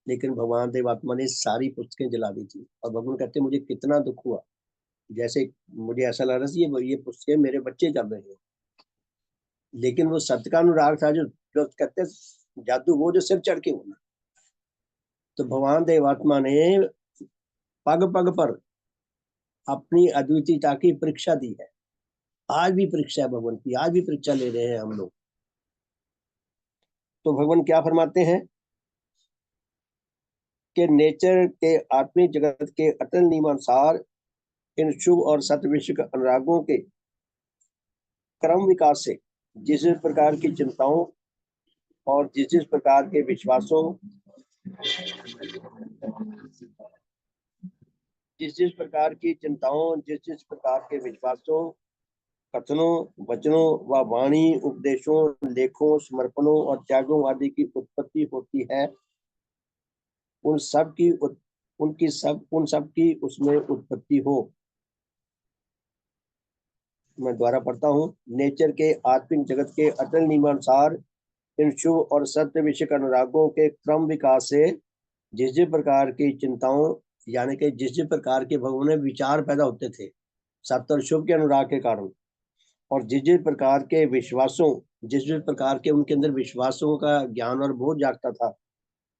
[SPEAKER 1] लेकिन भगवान देवात्मा ने सारी पुस्तकें जला दी थी, और भगवान कहते मुझे कितना दुख हुआ। जैसे मुझे ऐसा लग रहा था ये पुस्तकें मेरे बच्चे जल रहे हैं, लेकिन वो सत्य का अनुराग था, जो कहते जादू वो जो सिर चढ़ के होना। तो भगवान देवात्मा ने पग पग पर अपनी अद्वितीयता की परीक्षा दी है। आज भी परीक्षा है भगवान की, आज भी परीक्षा ले रहे हैं हम लोग। तो भगवान क्या फरमाते हैं कि नेचर के आत्मिक जगत के अटल नियमानुसार इन शुभ और सत्य विश्व के अनुरागों के क्रम विकास से जिस जिस प्रकार की चिंताओं और जिस जिस प्रकार के विश्वासों, जिस जिस प्रकार की चिंताओं, जिस जिस प्रकार के विश्वासों, कथनों, वचनों व वाणी, उपदेशों, लेखों, समर्पणों और त्यागों आदि की उत्पत्ति होती है, उन सब की उन सब की उसमें उत्पत्ति हो। मैं द्वारा पढ़ता हूँ। नेचर के आत्मिक जगत के अटल नियमानुसार इन शुभ और सत्य विषय अनुरागों के क्रम विकास से जिस जिस प्रकार की चिंताओं, यानी कि जिस जिस प्रकार के भगवान में विचार पैदा होते थे सत्य और शुभ के अनुराग के कारण, और जिस जिस प्रकार के विश्वासों, जिस जिस प्रकार के उनके अंदर विश्वासों का ज्ञान और बोध जागता था,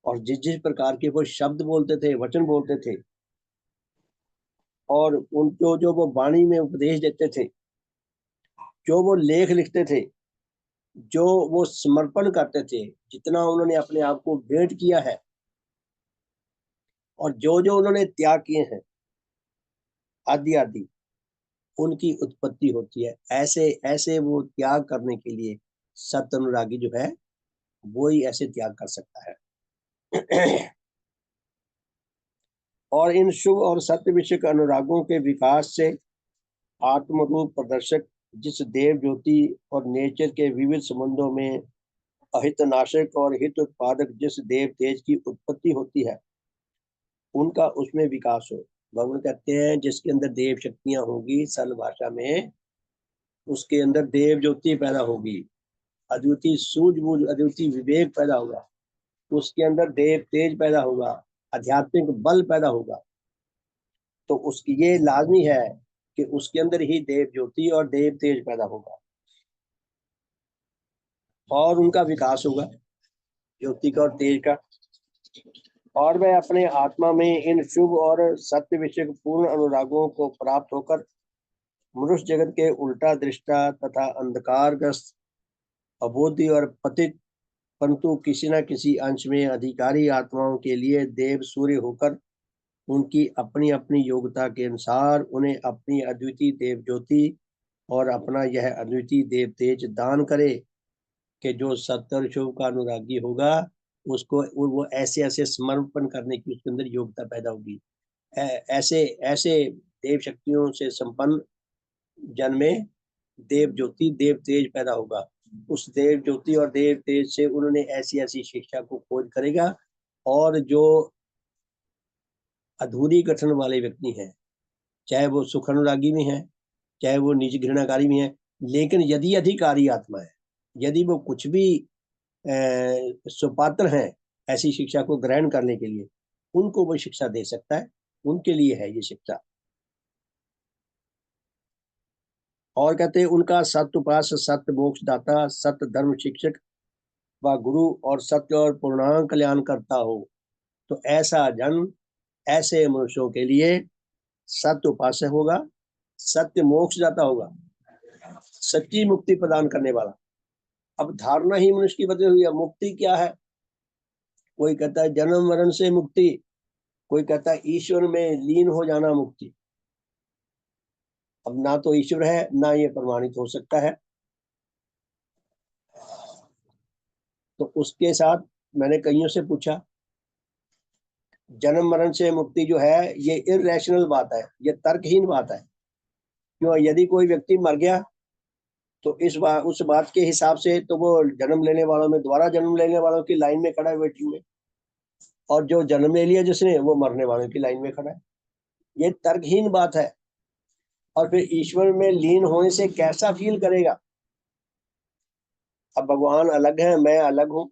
[SPEAKER 1] और जिस जिस प्रकार के वो शब्द बोलते थे, वचन बोलते थे, और उनको जो वो वाणी में उपदेश देते थे, जो वो लेख लिखते थे, जो वो समर्पण करते थे, जितना उन्होंने अपने आप को भेंट किया है, और जो जो उन्होंने त्याग किए हैं, आदि आदि, उनकी उत्पत्ति होती है। ऐसे ऐसे वो त्याग करने के लिए सत्य अनुरागी जो है वो ही ऐसे त्याग कर सकता है। और इन शुभ और सत्य विषयक अनुरागों के विकास से आत्मरूप प्रदर्शक जिस देव ज्योति और नेचर के विविध संबंधों में अहित नाशक और हित उत्पादक जिस देव तेज की उत्पत्ति होती है, उनका उसमें विकास हो। भगवान कहते हैं जिसके अंदर देव शक्तियां होगी, सरल भाषा में उसके अंदर देव ज्योति पैदा होगी, अद्वितीय सूझबूझ, अद्वितीय विवेक पैदा होगा, उसके अंदर देव तेज पैदा होगा, आध्यात्मिक बल पैदा होगा। तो उसकी ये लाजमी है कि उसके अंदर ही देव ज्योति और देव तेज पैदा होगा और उनका विकास होगा, ज्योति का और तेज का। और वह अपने आत्मा में इन शुभ और सत्य विषय पूर्ण अनुरागों को प्राप्त होकर मनुष्य जगत के उल्टा दृष्टा तथा अंधकारग्रस्त, अबोधी और पतित, परंतु किसी न किसी अंश में अधिकारी आत्माओं के लिए देव सूर्य होकर उनकी अपनी अपनी योग्यता के अनुसार उन्हें अपनी अद्वितीय देव ज्योति और अपना यह अद्वितीय देव तेज दान करे कि जो सत्य और शुभ का अनुरागी होगा उसको वो ऐसे ऐसे समर्पण करने की उसके अंदर योग्यता पैदा होगी। ऐसे ऐसे देव शक्तियों से संपन्न जन में देव ज्योति देव तेज पैदा होगा। उस देव ज्योति और देव तेज से उन्होंने ऐसी ऐसी शिक्षा को खोज करेगा। और जो अधूरी गठन वाले व्यक्ति हैं, चाहे वो सुख अनुरागी में है, चाहे वो निज घृणाकारी में है, लेकिन यदि अधिकारी आत्मा है, यदि वो कुछ भी सुपात्र हैं ऐसी शिक्षा को ग्रहण करने के लिए, उनको वो शिक्षा दे सकता है, उनके लिए है ये शिक्षा। और कहते हैं उनका सत्य उपास, सत्य मोक्ष दाता, सत्य धर्म शिक्षक व गुरु और सत्य और पूर्णांग कल्याण करता हो। तो ऐसा जन ऐसे मनुष्यों के लिए सत्य उपास्य होगा, सत्य मोक्ष दाता होगा, सच्ची मुक्ति प्रदान करने वाला। अब धारणा ही मनुष्य की बदली हुई है। मुक्ति क्या है? कोई कहता है जन्म मरण से मुक्ति, कोई कहता है ईश्वर में लीन हो जाना मुक्ति। अब ना तो ईश्वर है ना ये प्रमाणित हो सकता है। तो उसके साथ मैंने कईयों से पूछा, जन्म मरण से मुक्ति जो है ये इररेशनल बात है, ये तर्कहीन बात है। क्यों? यदि कोई व्यक्ति मर गया तो उस बात के हिसाब से तो वो जन्म लेने वालों में, दोबारा जन्म लेने वालों की लाइन में खड़ा है वेटिंग में, और जो जन्म ले लिया जिसने वो मरने वालों की लाइन में खड़ा है। ये तर्कहीन बात है। और फिर ईश्वर में लीन होने से कैसा फील करेगा? अब भगवान अलग है, मैं अलग हूँ।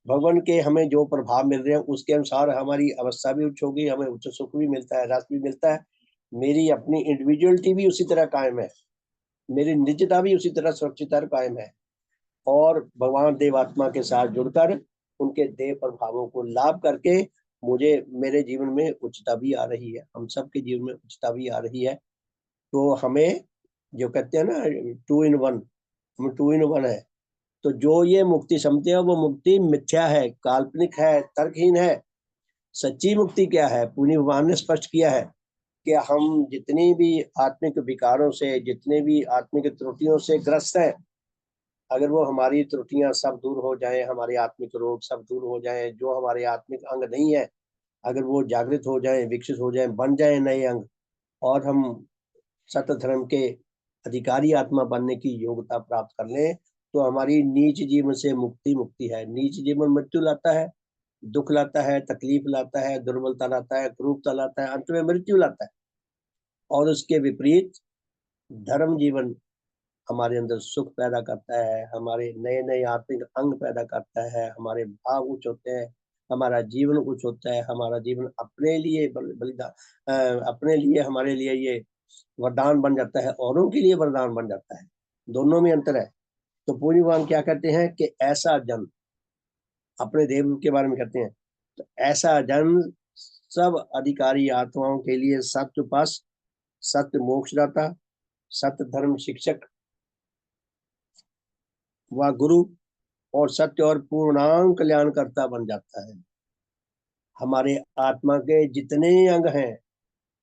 [SPEAKER 1] भगवान के हमें जो प्रभाव मिल रहे हैं उसके अनुसार हमारी अवस्था भी उच्च होगी, हमें उच्च सुख भी मिलता है, रस भी मिलता है। मेरी अपनी इंडिविजुअलिटी भी उसी तरह कायम है, मेरी निजता भी उसी तरह सुरक्षित और कायम है। और भगवान देवात्मा के साथ जुड़कर उनके देव प्रभावों को लाभ करके मुझे मेरे जीवन में उच्चता भी आ रही है, हम सबके जीवन में उच्चता भी आ रही है। तो हमें जो कहते हैं ना 2 in 1, हम 2 in 1 है। तो जो ये मुक्ति समझते हैं वो मुक्ति मिथ्या है, काल्पनिक है, तर्कहीन है। सच्ची मुक्ति क्या है? पुण्य भगवान ने स्पष्ट किया है कि हम जितनी भी आत्मिक विकारों से, जितने भी आत्मिक त्रुटियों से ग्रस्त हैं, अगर वो हमारी त्रुटियां सब दूर हो जाएं, हमारे आत्मिक रोग सब दूर हो जाएं, जो हमारे आत्मिक अंग नहीं है अगर वो जागृत हो जाएं, विकसित हो जाएं, बन जाएं नए अंग, और हम सत्य धर्म के अधिकारी आत्मा बनने की योग्यता प्राप्त कर लें, तो हमारी नीच जीवन से मुक्ति है। नीच जीवन मृत्यु लाता है, दुख लाता है, तकलीफ लाता है, दुर्बलता लाता है, क्रूरता लाता है, अंत में मृत्यु लाता है। और उसके विपरीत धर्म जीवन हमारे अंदर सुख पैदा करता है, हमारे नए नए आत्मिक अंग पैदा करता है, हमारे भाव उच्च होते हैं, हमारा जीवन उच्च होता है, हमारा जीवन अपने लिए बलिदान, अपने लिए, हमारे लिए ये वरदान बन जाता है, औरों के लिए वरदान बन जाता है। दोनों में अंतर है। तो पूज्य भगवान क्या कहते हैं कि ऐसा जन, अपने देव के बारे में कहते हैं, तो ऐसा जन सब अधिकारी आत्माओं के लिए सत्य उपास, सत्य मोक्षदाता, सत्य धर्म शिक्षक व गुरु और सत्य और पूर्णांग कल्याणकर्ता बन जाता है। हमारे आत्मा के जितने अंग हैं,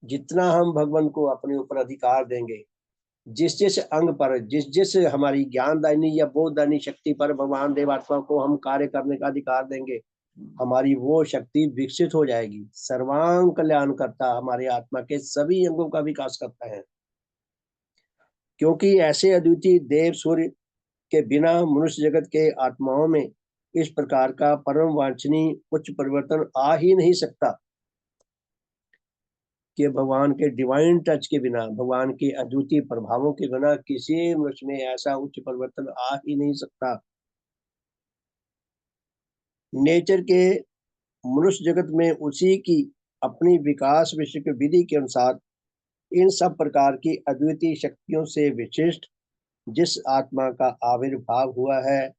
[SPEAKER 1] जितना हम भगवान को अपने ऊपर अधिकार देंगे, जिस जिस अंग पर, जिस जिस हमारी ज्ञानदायिनी या बोधदायिनी शक्ति पर भगवान देवात्मा को हम कार्य करने का अधिकार देंगे, हमारी वो शक्ति विकसित हो जाएगी। सर्वांग कल्याण करता हमारे आत्मा के सभी अंगों का विकास करता है, क्योंकि ऐसे अद्वितीय देव सूर्य के बिना मनुष्य जगत के आत्माओं में इस प्रकार का परम वांछनीय उच्च परिवर्तन आ ही नहीं सकता कि भगवान के डिवाइन टच के बिना, भगवान के अद्वितीय प्रभावों के बिना किसी मनुष्य में ऐसा उच्च परिवर्तन आ ही नहीं सकता। नेचर के मनुष्य जगत में उसी की अपनी विकास विशिष्ट विधि के अनुसार इन सब प्रकार की अद्वितीय शक्तियों से विशिष्ट जिस आत्मा का आविर्भाव हुआ है,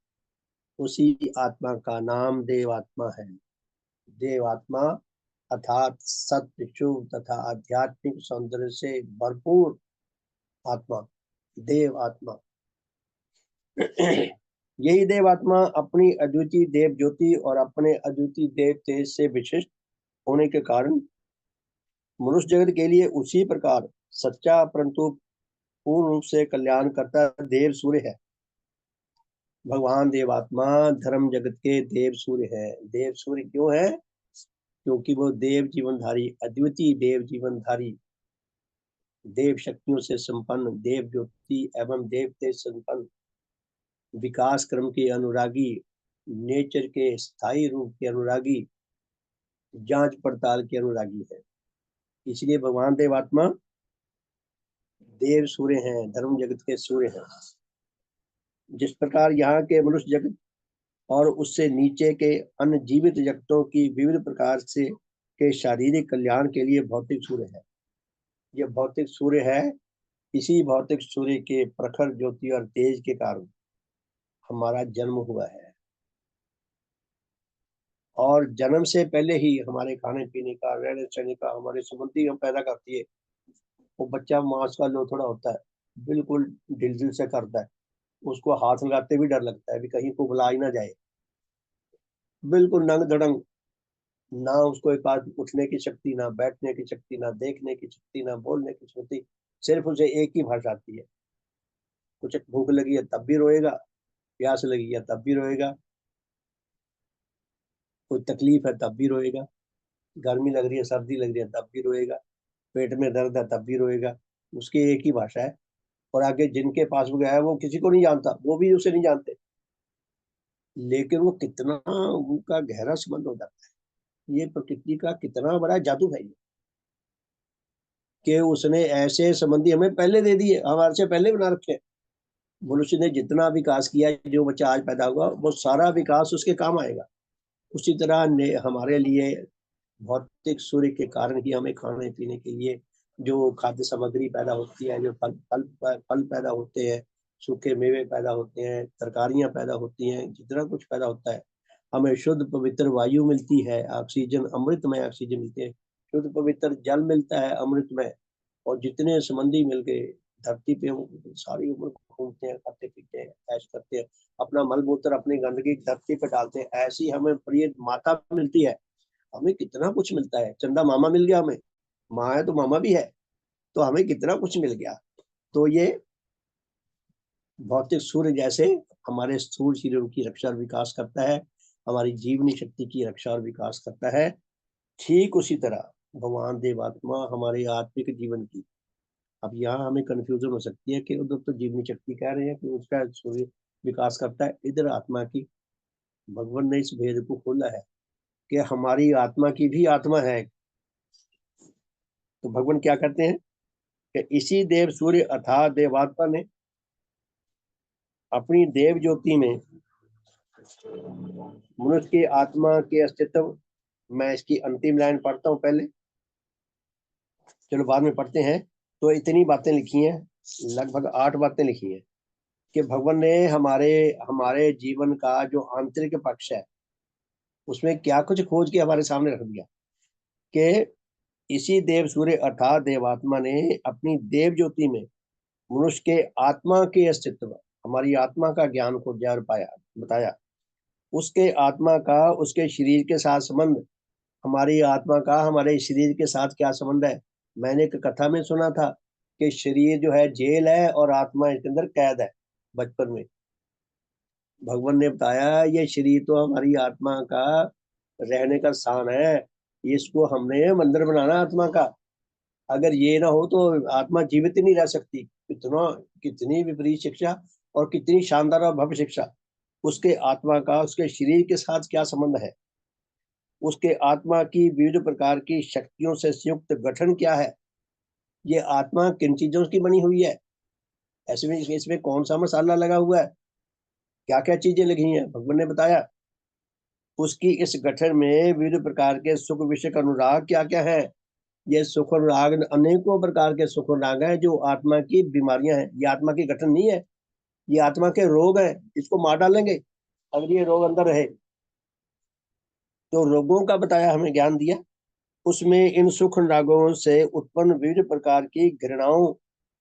[SPEAKER 1] उसी आत्मा का नाम देवात्मा है। देवात्मा अर्थात सत्य, शुभ तथा आध्यात्मिक सौंदर्य से भरपूर आत्मा, देव आत्मा। यही देव आत्मा अपनी अद्वितीय देव ज्योति और अपने अद्वितीय देव तेज से विशिष्ट होने के कारण मनुष्य जगत के लिए उसी प्रकार सच्चा परंतु पूर्ण रूप से कल्याण करता देव सूर्य है। भगवान देवात्मा धर्म जगत के देव सूर्य है। देव सूर्य क्यों है? क्योंकि वो देव जीवनधारी, अद्वितीय देव जीवनधारी, देव शक्तियों से संपन्न, देव ज्योति एवं देव तेज संपन्न, विकास क्रम के अनुरागी, नेचर के स्थायी रूप के अनुरागी, जांच पड़ताल के अनुरागी है। इसलिए भगवान देवात्मा देव सूर्य हैं, धर्म जगत के सूर्य हैं। जिस प्रकार यहाँ के मनुष्य जगत और उससे नीचे के अन्य जीवित जगतों की विविध प्रकार से के शारीरिक कल्याण के लिए भौतिक सूर्य है। यह भौतिक सूर्य है। इसी भौतिक सूर्य के प्रखर ज्योति और तेज के कारण हमारा जन्म हुआ है, और जन्म से पहले ही हमारे खाने पीने का, रहने सहने का, हमारे संबंधी हम पैदा करती है। वो बच्चा मांस का लोथड़ा होता है, बिल्कुल ढिलढिल से करता है, उसको हाथ लगाते भी डर लगता है कि कहीं को बुला ही ना जाए। बिल्कुल नंग धड़ंग, ना उसको एक बार उठने की शक्ति, ना बैठने की शक्ति, ना देखने की शक्ति, ना बोलने की शक्ति, सिर्फ उसे एक ही भाषा आती है। कुछ भूख लगी है तब भी रोएगा, प्यास लगी है तब भी रोएगा, कोई तकलीफ है तब भी रोएगा, गर्मी लग रही है, सर्दी लग रही है तब भी रोएगा, पेट में दर्द है तब भी रोएगा। उसकी एक ही भाषा है। और आगे जिनके पास वो गया है वो किसी को नहीं जानता, वो भी उसे नहीं जानते, लेकिन वो कितना उनका गहरा संबंध हो जाता है। ये प्रकृति का कितना बड़ा जादू है, ये कि उसने ऐसे संबंधी हमें पहले दे दिए, हमारे से पहले बना रखे। मनुष्य ने जितना विकास किया, जो बच्चा आज पैदा हुआ वो सारा विकास उसके काम आएगा। उसी तरह ने हमारे लिए भौतिक सूर्य के कारण ही हमें खाने पीने के लिए जो खाद्य सामग्री पैदा होती है, जो फल पैदा होते हैं, सूखे मेवे पैदा होते हैं, तरकारियां पैदा होती हैं, जितना कुछ पैदा होता है, हमें शुद्ध पवित्र वायु मिलती है, ऑक्सीजन, अमृतमय ऑक्सीजन मिलते हैं, शुद्ध पवित्र जल मिलता है अमृतमय। और जितने संबंधी मिल गए धरती पे, सारी उम्र घूमते हैं, खाते पीते हैं, ऐश करते हैं, अपना मल मूत्र अपनी गंदगी धरती पे डालते हैं। ऐसी हमें प्रिय माता मिलती है, हमें कितना कुछ मिलता है। चंदा मामा मिल गया हमें, माँ है तो मामा भी है, तो हमें कितना कुछ मिल गया। तो ये भौतिक सूर्य जैसे हमारे स्थूल शरीर की रक्षा और विकास करता है, हमारी जीवनी शक्ति की रक्षा और विकास करता है। ठीक उसी तरह भगवान देवात्मा हमारे आत्मिक जीवन की, अब यहाँ हमें कंफ्यूजन हो सकती है कि उधर तो जीवनी शक्ति कह रहे हैं कि उसका सूर्य विकास करता है, इधर आत्मा की। भगवान ने इस भेद को खोला है कि हमारी आत्मा की भी आत्मा है। तो भगवान क्या करते हैं कि इसी देव सूर्य अर्थात देवात्मा ने अपनी देव ज्योति में मनुष्य की आत्मा के अस्तित्व, मैं इसकी अंतिम लाइन पढ़ता हूँ पहले, चलो बाद में पढ़ते हैं। तो इतनी बातें लिखी हैं, लगभग 8 बातें लिखी हैं कि भगवान ने हमारे हमारे जीवन का जो आंतरिक पक्ष है उसमें क्या कुछ खोज के हमारे सामने रख दिया कि इसी देव सूर्य अर्थात देवात्मा ने अपनी देव ज्योति में मनुष्य के आत्मा के अस्तित्व, हमारी आत्मा का ज्ञान को जार पाया, बताया। उसके आत्मा का उसके शरीर के साथ संबंध, हमारी आत्मा का हमारे शरीर के साथ क्या संबंध है। मैंने एक कथा में सुना था कि शरीर जो है जेल है और आत्मा इसके अंदर कैद है। बचपन में भगवान ने बताया ये शरीर तो हमारी आत्मा का रहने का स्थान है। इसको हमने मंदिर बनाना आत्मा का। अगर ये ना हो तो आत्मा जीवित ही नहीं रह सकती। कितनी विपरीत शिक्षा और कितनी शानदार और भव्य शिक्षा। उसके आत्मा का उसके शरीर के साथ क्या संबंध है, उसके आत्मा की विविध प्रकार की शक्तियों से संयुक्त गठन क्या है, ये आत्मा किन चीजों की बनी हुई है, ऐसे में इसमें कौन सा मसाला लगा हुआ है, क्या क्या चीजें लगी हैं, भगवान ने बताया। उसकी इस गठन में विविध प्रकार के सुख विषय अनुराग क्या क्या है। ये सुख अनुराग अनेकों प्रकार के सुख अनुराग है जो आत्मा की बीमारियां हैं। ये आत्मा की गठन नहीं है, ये आत्मा के रोग हैं। इसको मार डालेंगे अगर ये रोग अंदर रहे। तो रोगों का बताया, हमें ज्ञान दिया। उसमें इन सुख अनुरागों से उत्पन्न विविध प्रकार की घृणाओं,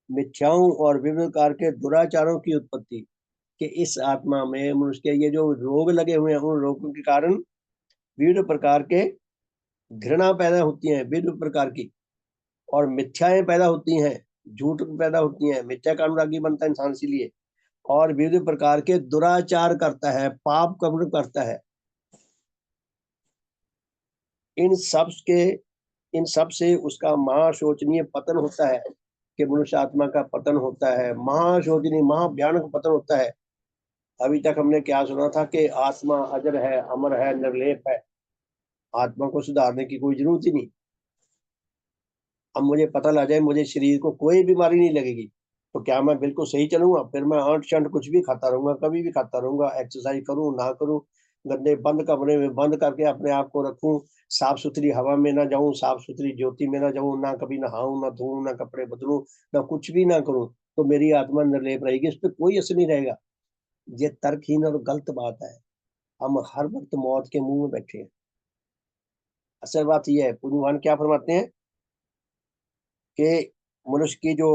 [SPEAKER 1] मिथ्याओं और विविध प्रकार के दुराचारों की उत्पत्ति कि इस आत्मा में मनुष्य के ये जो रोग लगे हुए हैं, उन रोगों के कारण विविध प्रकार के घृणा पैदा होती है, विविध प्रकार की, और मिथ्याएं पैदा होती हैं, झूठ पैदा होती हैं। मिथ्या का अनुरागी बनता है इंसान इसीलिए। और विविध प्रकार के दुराचार करता है, पाप कर्म करता है। इन सब के इन सब से उसका महाशोचनीय पतन होता है कि मनुष्य आत्मा का पतन होता है। महाशोचनीय महाभयानक पतन होता है। अभी तक हमने क्या सुना था कि आत्मा अजर है, अमर है, निर्लेप है। आत्मा को सुधारने की कोई जरूरत ही नहीं। अब मुझे पता लग जाए मुझे शरीर को कोई बीमारी नहीं लगेगी, तो क्या मैं बिल्कुल सही चलूंगा? फिर मैं आंट शंट कुछ भी खाता रहूंगा, कभी भी खाता रहूंगा, एक्सरसाइज करूं ना करूं, गंदे बंद कमरे में बंद करके अपने आप को रखूं, साफ सुथरी हवा में ना जाऊं, साफ सुथरी ज्योति में ना जाऊं, ना कभी नहाऊं, ना धोऊं, ना कपड़े बदलूं, ना कुछ भी ना करूं, तो मेरी आत्मा निर्लेप रहेगी, इस पर कोई असर नहीं रहेगा। ये तर्कहीन और गलत बात है। हम हर वक्त मौत के मुंह में बैठे हैं। असल बात यह है, पूर्वान क्या फरमाते हैं कि मनुष्य की जो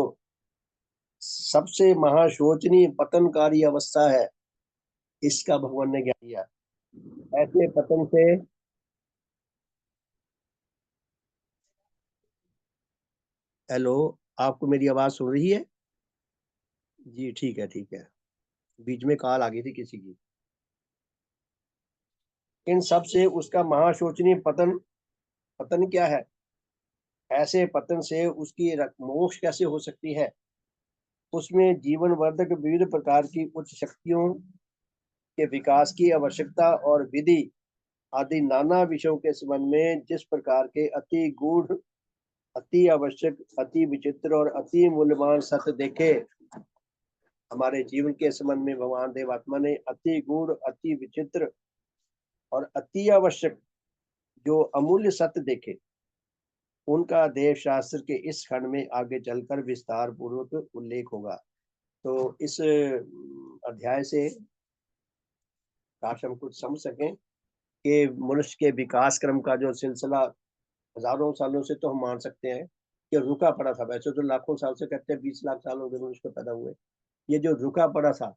[SPEAKER 1] सबसे महाशोचनीय पतनकारी अवस्था है, इसका भगवान ने ज्ञान दिया। ऐसे पतन से, हेलो, आपको मेरी आवाज सुन रही है? जी ठीक है, ठीक है। बीच में कॉल आ गई थी किसी की। इन सब से उसका महाशोचनीय पतन, पतन क्या है? ऐसे पतन से उसकी मोक्ष कैसे हो सकती है? उसमें जीवन वर्धक विविध प्रकार की उच्च शक्तियों के विकास की आवश्यकता और विधि आदि नाना विषयों के संबंध में जिस प्रकार के अति गूढ़, अति आवश्यक, अति विचित्र और अति मूल्यवान सत्य देखे, हमारे जीवन के संबंध में भगवान देवात्मा ने अति गूढ़, अति विचित्र और अति आवश्यक जो अमूल्य सत्य देखे, उनका देव शास्त्र के इस खंड में आगे चलकर विस्तार पूर्वक उल्लेख होगा। तो इस अध्याय से काश हम कुछ समझ सकें कि मनुष्य के विकास क्रम का जो सिलसिला हजारों सालों से तो हम मान सकते हैं कि रुका पड़ा था। वैसे तो लाखों साल से कहते हैं, 20 लाख साल हो गए मनुष्य को पैदा हुए। ये जो रुका पड़ा था,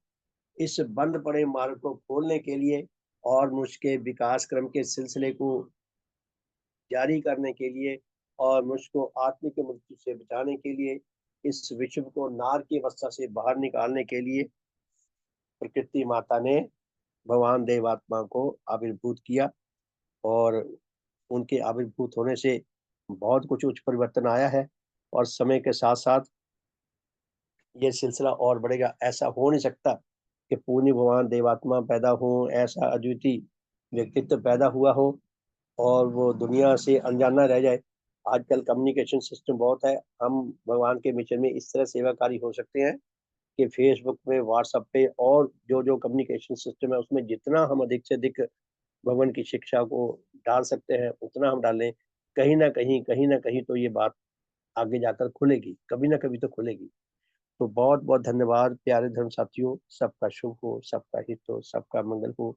[SPEAKER 1] इस बंद पड़े मार्ग को खोलने के लिए और मनुष्य के विकास क्रम के सिलसिले को जारी करने के लिए और मनुष्य को आत्मिक मृत्यु से बचाने के लिए, इस विश्व को नार की अवस्था से बाहर निकालने के लिए प्रकृति माता ने भगवान देवात्मा को आविर्भूत किया। और उनके आविर्भूत होने से बहुत कुछ उच्च परिवर्तन आया है। और समय के साथ साथ ये सिलसिला और बढ़ेगा। ऐसा हो नहीं सकता कि पूर्ण भगवान देवात्मा पैदा हो, ऐसा अद्वितीय व्यक्तित्व पैदा हुआ हो और वो दुनिया से अनजाना रह जाए। आजकल कम्युनिकेशन सिस्टम बहुत है। हम भगवान के मिशन में इस तरह सेवाकारी हो सकते हैं कि फेसबुक पे, व्हाट्सएप पे और जो जो कम्युनिकेशन सिस्टम है उसमें जितना हम अधिक से अधिक भगवान की शिक्षा को डाल सकते हैं उतना हम डालें। कहीं ना कहीं तो ये बात आगे जाकर खुलेगी, कभी ना कभी तो खुलेगी। तो बहुत बहुत धन्यवाद प्यारे धर्म साथियों। सबका शुभ हो, सबका हित हो, सबका मंगल हो,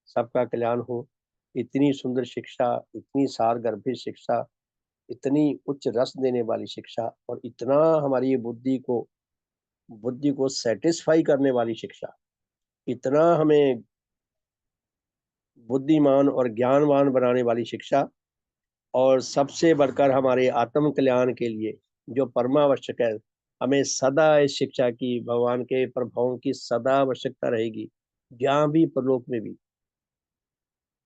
[SPEAKER 1] सबका कल्याण हो। इतनी सुंदर शिक्षा, इतनी सारगर्भित शिक्षा, इतनी उच्च रस देने वाली शिक्षा और इतना हमारी ये बुद्धि को सेटिस्फाई करने वाली शिक्षा, इतना हमें बुद्धिमान और ज्ञानवान बनाने वाली शिक्षा, और सबसे बढ़कर हमारे आत्म कल्याण के लिए जो परमावश्यक है, हमें सदा इस शिक्षा की, भगवान के प्रभावों की सदा आवश्यकता रहेगी, यहाँ भी परलोक में भी।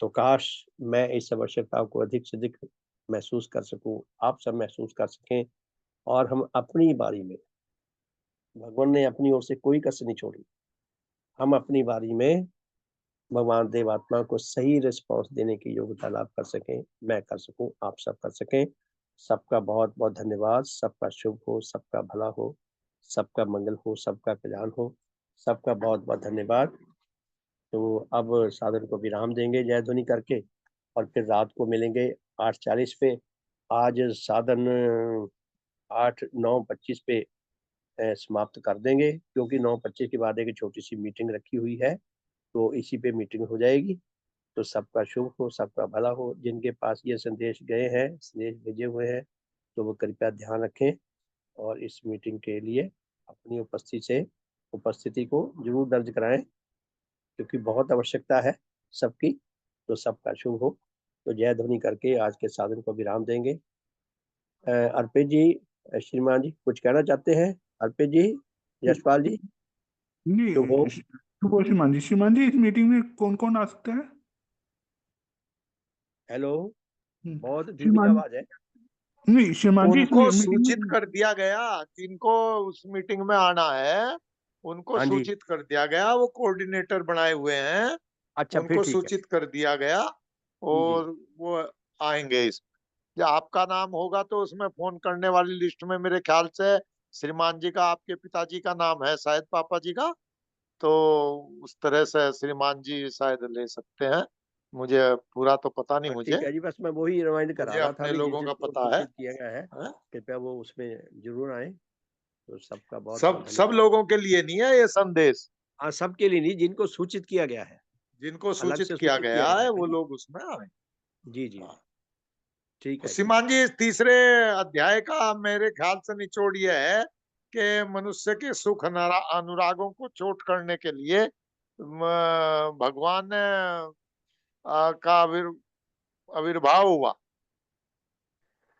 [SPEAKER 1] तो काश मैं इस आवश्यकता को अधिक से अधिक महसूस कर सकूं, आप सब महसूस कर सकें, और हम अपनी बारी में, भगवान ने अपनी ओर से कोई कसर नहीं छोड़ी, हम अपनी बारी में भगवान देवात्मा को सही रिस्पॉन्स देने की योग्यता लाभ कर सकें, मैं कर सकूं, आप सब कर सकें। सबका बहुत बहुत धन्यवाद। सबका शुभ हो, सबका भला हो, सबका मंगल हो, सबका कल्याण हो। सबका बहुत बहुत धन्यवाद। तो अब साधन को विराम देंगे जय ध्वनि करके, और फिर रात को मिलेंगे 8:40 पे। आज साधन 8:09:25 पे समाप्त कर देंगे, क्योंकि 9:25 के बाद एक छोटी सी मीटिंग रखी हुई है, तो इसी पे मीटिंग हो जाएगी। तो सबका शुभ हो, सबका भला हो। जिनके पास ये संदेश गए हैं, संदेश भेजे हुए हैं, तो वो कृपया ध्यान रखें और इस मीटिंग के लिए अपनी उपस्थिति को जरूर दर्ज कराएं, क्योंकि बहुत आवश्यकता है सबकी। तो सबका शुभ हो। तो जय ध्वनि करके आज के साधन को विराम देंगे। अर्पित जी, श्रीमान जी कुछ कहना चाहते हैं? अर्पित जी, यशपाल जी, शुभ हो।
[SPEAKER 3] नहीं, शुभ श्रीमान जी इस मीटिंग में कौन कौन आ सकता है?
[SPEAKER 1] हेलो, बहुत धीमी
[SPEAKER 3] श्रीमान
[SPEAKER 1] आवाज है।
[SPEAKER 3] नहीं, श्रीमान जी इस
[SPEAKER 2] उनको
[SPEAKER 3] मीटिंग
[SPEAKER 2] सूचित
[SPEAKER 3] में
[SPEAKER 2] कर दिया गया, जिनको उस मीटिंग में आना है उनको
[SPEAKER 1] हाँ जी,
[SPEAKER 2] सूचित कर दिया गया। वो कोऑर्डिनेटर बनाए हुए हैं,
[SPEAKER 1] अच्छा फिर
[SPEAKER 2] उनको
[SPEAKER 1] ठीक है।
[SPEAKER 2] सूचित कर दिया गया
[SPEAKER 1] जी जी,
[SPEAKER 2] और वो आएंगे। इस या आपका नाम होगा तो उसमें फोन करने वाली लिस्ट में मेरे ख्याल से श्रीमान जी का, आपके पिताजी का नाम है शायद, पापा जी का। तो उस तरह से श्रीमान जी शायद ले सकते हैं। मुझे पूरा तो पता नहीं,
[SPEAKER 1] हाँ
[SPEAKER 2] मुझे
[SPEAKER 1] ठीक है जी। बस मैं वही रिमाइंड करा
[SPEAKER 2] मुझे
[SPEAKER 1] रहा था
[SPEAKER 2] अपने
[SPEAKER 1] भी, जिस
[SPEAKER 2] लोगों का
[SPEAKER 1] जिसको
[SPEAKER 2] पता है।
[SPEAKER 1] सूचित किया गया है
[SPEAKER 2] हैं?
[SPEAKER 1] कृपया वो उसमें जरूर आए। तो सबका बहुत बहुत
[SPEAKER 2] सब
[SPEAKER 1] धन्यवाद।
[SPEAKER 2] लोगों के लिए नहीं है ये संदेश।
[SPEAKER 1] हाँ, सबके लिए नहीं, जिनको सूचित किया गया है,
[SPEAKER 2] जिनको
[SPEAKER 1] अलग
[SPEAKER 2] सूचित
[SPEAKER 1] से
[SPEAKER 2] किया
[SPEAKER 1] सूचित किया
[SPEAKER 2] गया
[SPEAKER 1] गया
[SPEAKER 2] है
[SPEAKER 1] है
[SPEAKER 2] वो
[SPEAKER 1] ना।
[SPEAKER 2] लोग उसमें आए।
[SPEAKER 1] जी जी,
[SPEAKER 2] हाँ।
[SPEAKER 1] ठीक है जी।
[SPEAKER 2] श्रीमान जी, इस तीसरे अध्याय का मेरे ख्याल से निचोड़ ये है कि मनुष्य के सुख अनुरागों को चोट करने के लिए भगवान ने का आविर्भाव हुआ।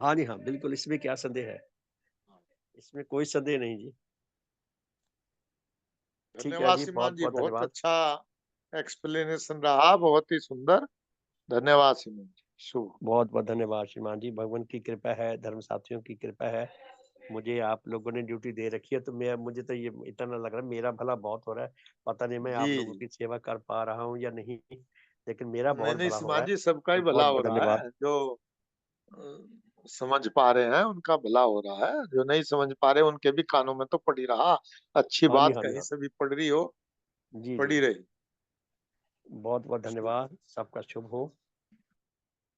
[SPEAKER 1] हाँ जी, हाँ बिल्कुल, इसमें क्या संदेह है, इसमें कोई संदेह नहीं जी। ठीक है
[SPEAKER 2] धन्यवाद
[SPEAKER 1] जी,
[SPEAKER 2] श्रीमान
[SPEAKER 1] बहुत
[SPEAKER 2] जी,
[SPEAKER 1] बहुत
[SPEAKER 2] बहुत
[SPEAKER 1] धन्यवाद।
[SPEAKER 2] अच्छा एक्सप्लेनेशन रहा, बहुत ही सुंदर। धन्यवाद श्रीमान जी, शुभ।
[SPEAKER 1] बहुत बहुत धन्यवाद श्रीमान जी। भगवान की कृपा है, धर्म साथियों की कृपा है, मुझे आप लोगों ने ड्यूटी दे रखी है, तो मुझे तो ये इतना लग रहा है मेरा भला बहुत हो रहा है। पता नहीं मैं
[SPEAKER 2] जी
[SPEAKER 1] आप लोगों
[SPEAKER 2] जी।
[SPEAKER 1] की सेवा कर पा रहा हूँ या नहीं, लेकिन मेरा
[SPEAKER 2] नहीं
[SPEAKER 1] बहुत
[SPEAKER 2] नहीं
[SPEAKER 1] भला हो रहा
[SPEAKER 2] श्रीमान
[SPEAKER 1] है।
[SPEAKER 2] जी, सबका ही
[SPEAKER 1] तो
[SPEAKER 2] भला
[SPEAKER 1] बहुत
[SPEAKER 2] हो
[SPEAKER 1] बहुत
[SPEAKER 2] रहा
[SPEAKER 1] धन्यवाद।
[SPEAKER 2] है। जो समझ पा रहे हैं उनका भला हो रहा है, जो नहीं समझ पा रहे उनके भी कानों में तो पड़ी रहा। अच्छी
[SPEAKER 1] हाँ जी,
[SPEAKER 2] बात
[SPEAKER 1] हाँ जी,
[SPEAKER 2] कहीं
[SPEAKER 1] हाँ
[SPEAKER 2] से भी पड़ रही हो,
[SPEAKER 1] जी जी,
[SPEAKER 2] पड़ी रही।
[SPEAKER 1] बहुत बहुत धन्यवाद। सबका शुभ हो।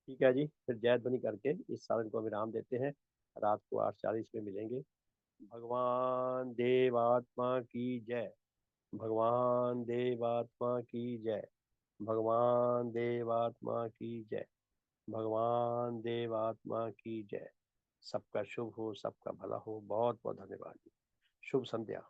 [SPEAKER 1] ठीक है जी, फिर जय ध्वनि करके इस साधन को विराम देते हैं। रात को 8:40 में मिलेंगे। भगवान देवात्मा की जय। भगवान देवात्मा की जय। भगवान देवात्मा की जय। भगवान देवात्मा की जय। सबका शुभ हो, सबका भला हो। बहुत बहुत धन्यवाद। शुभ संध्या।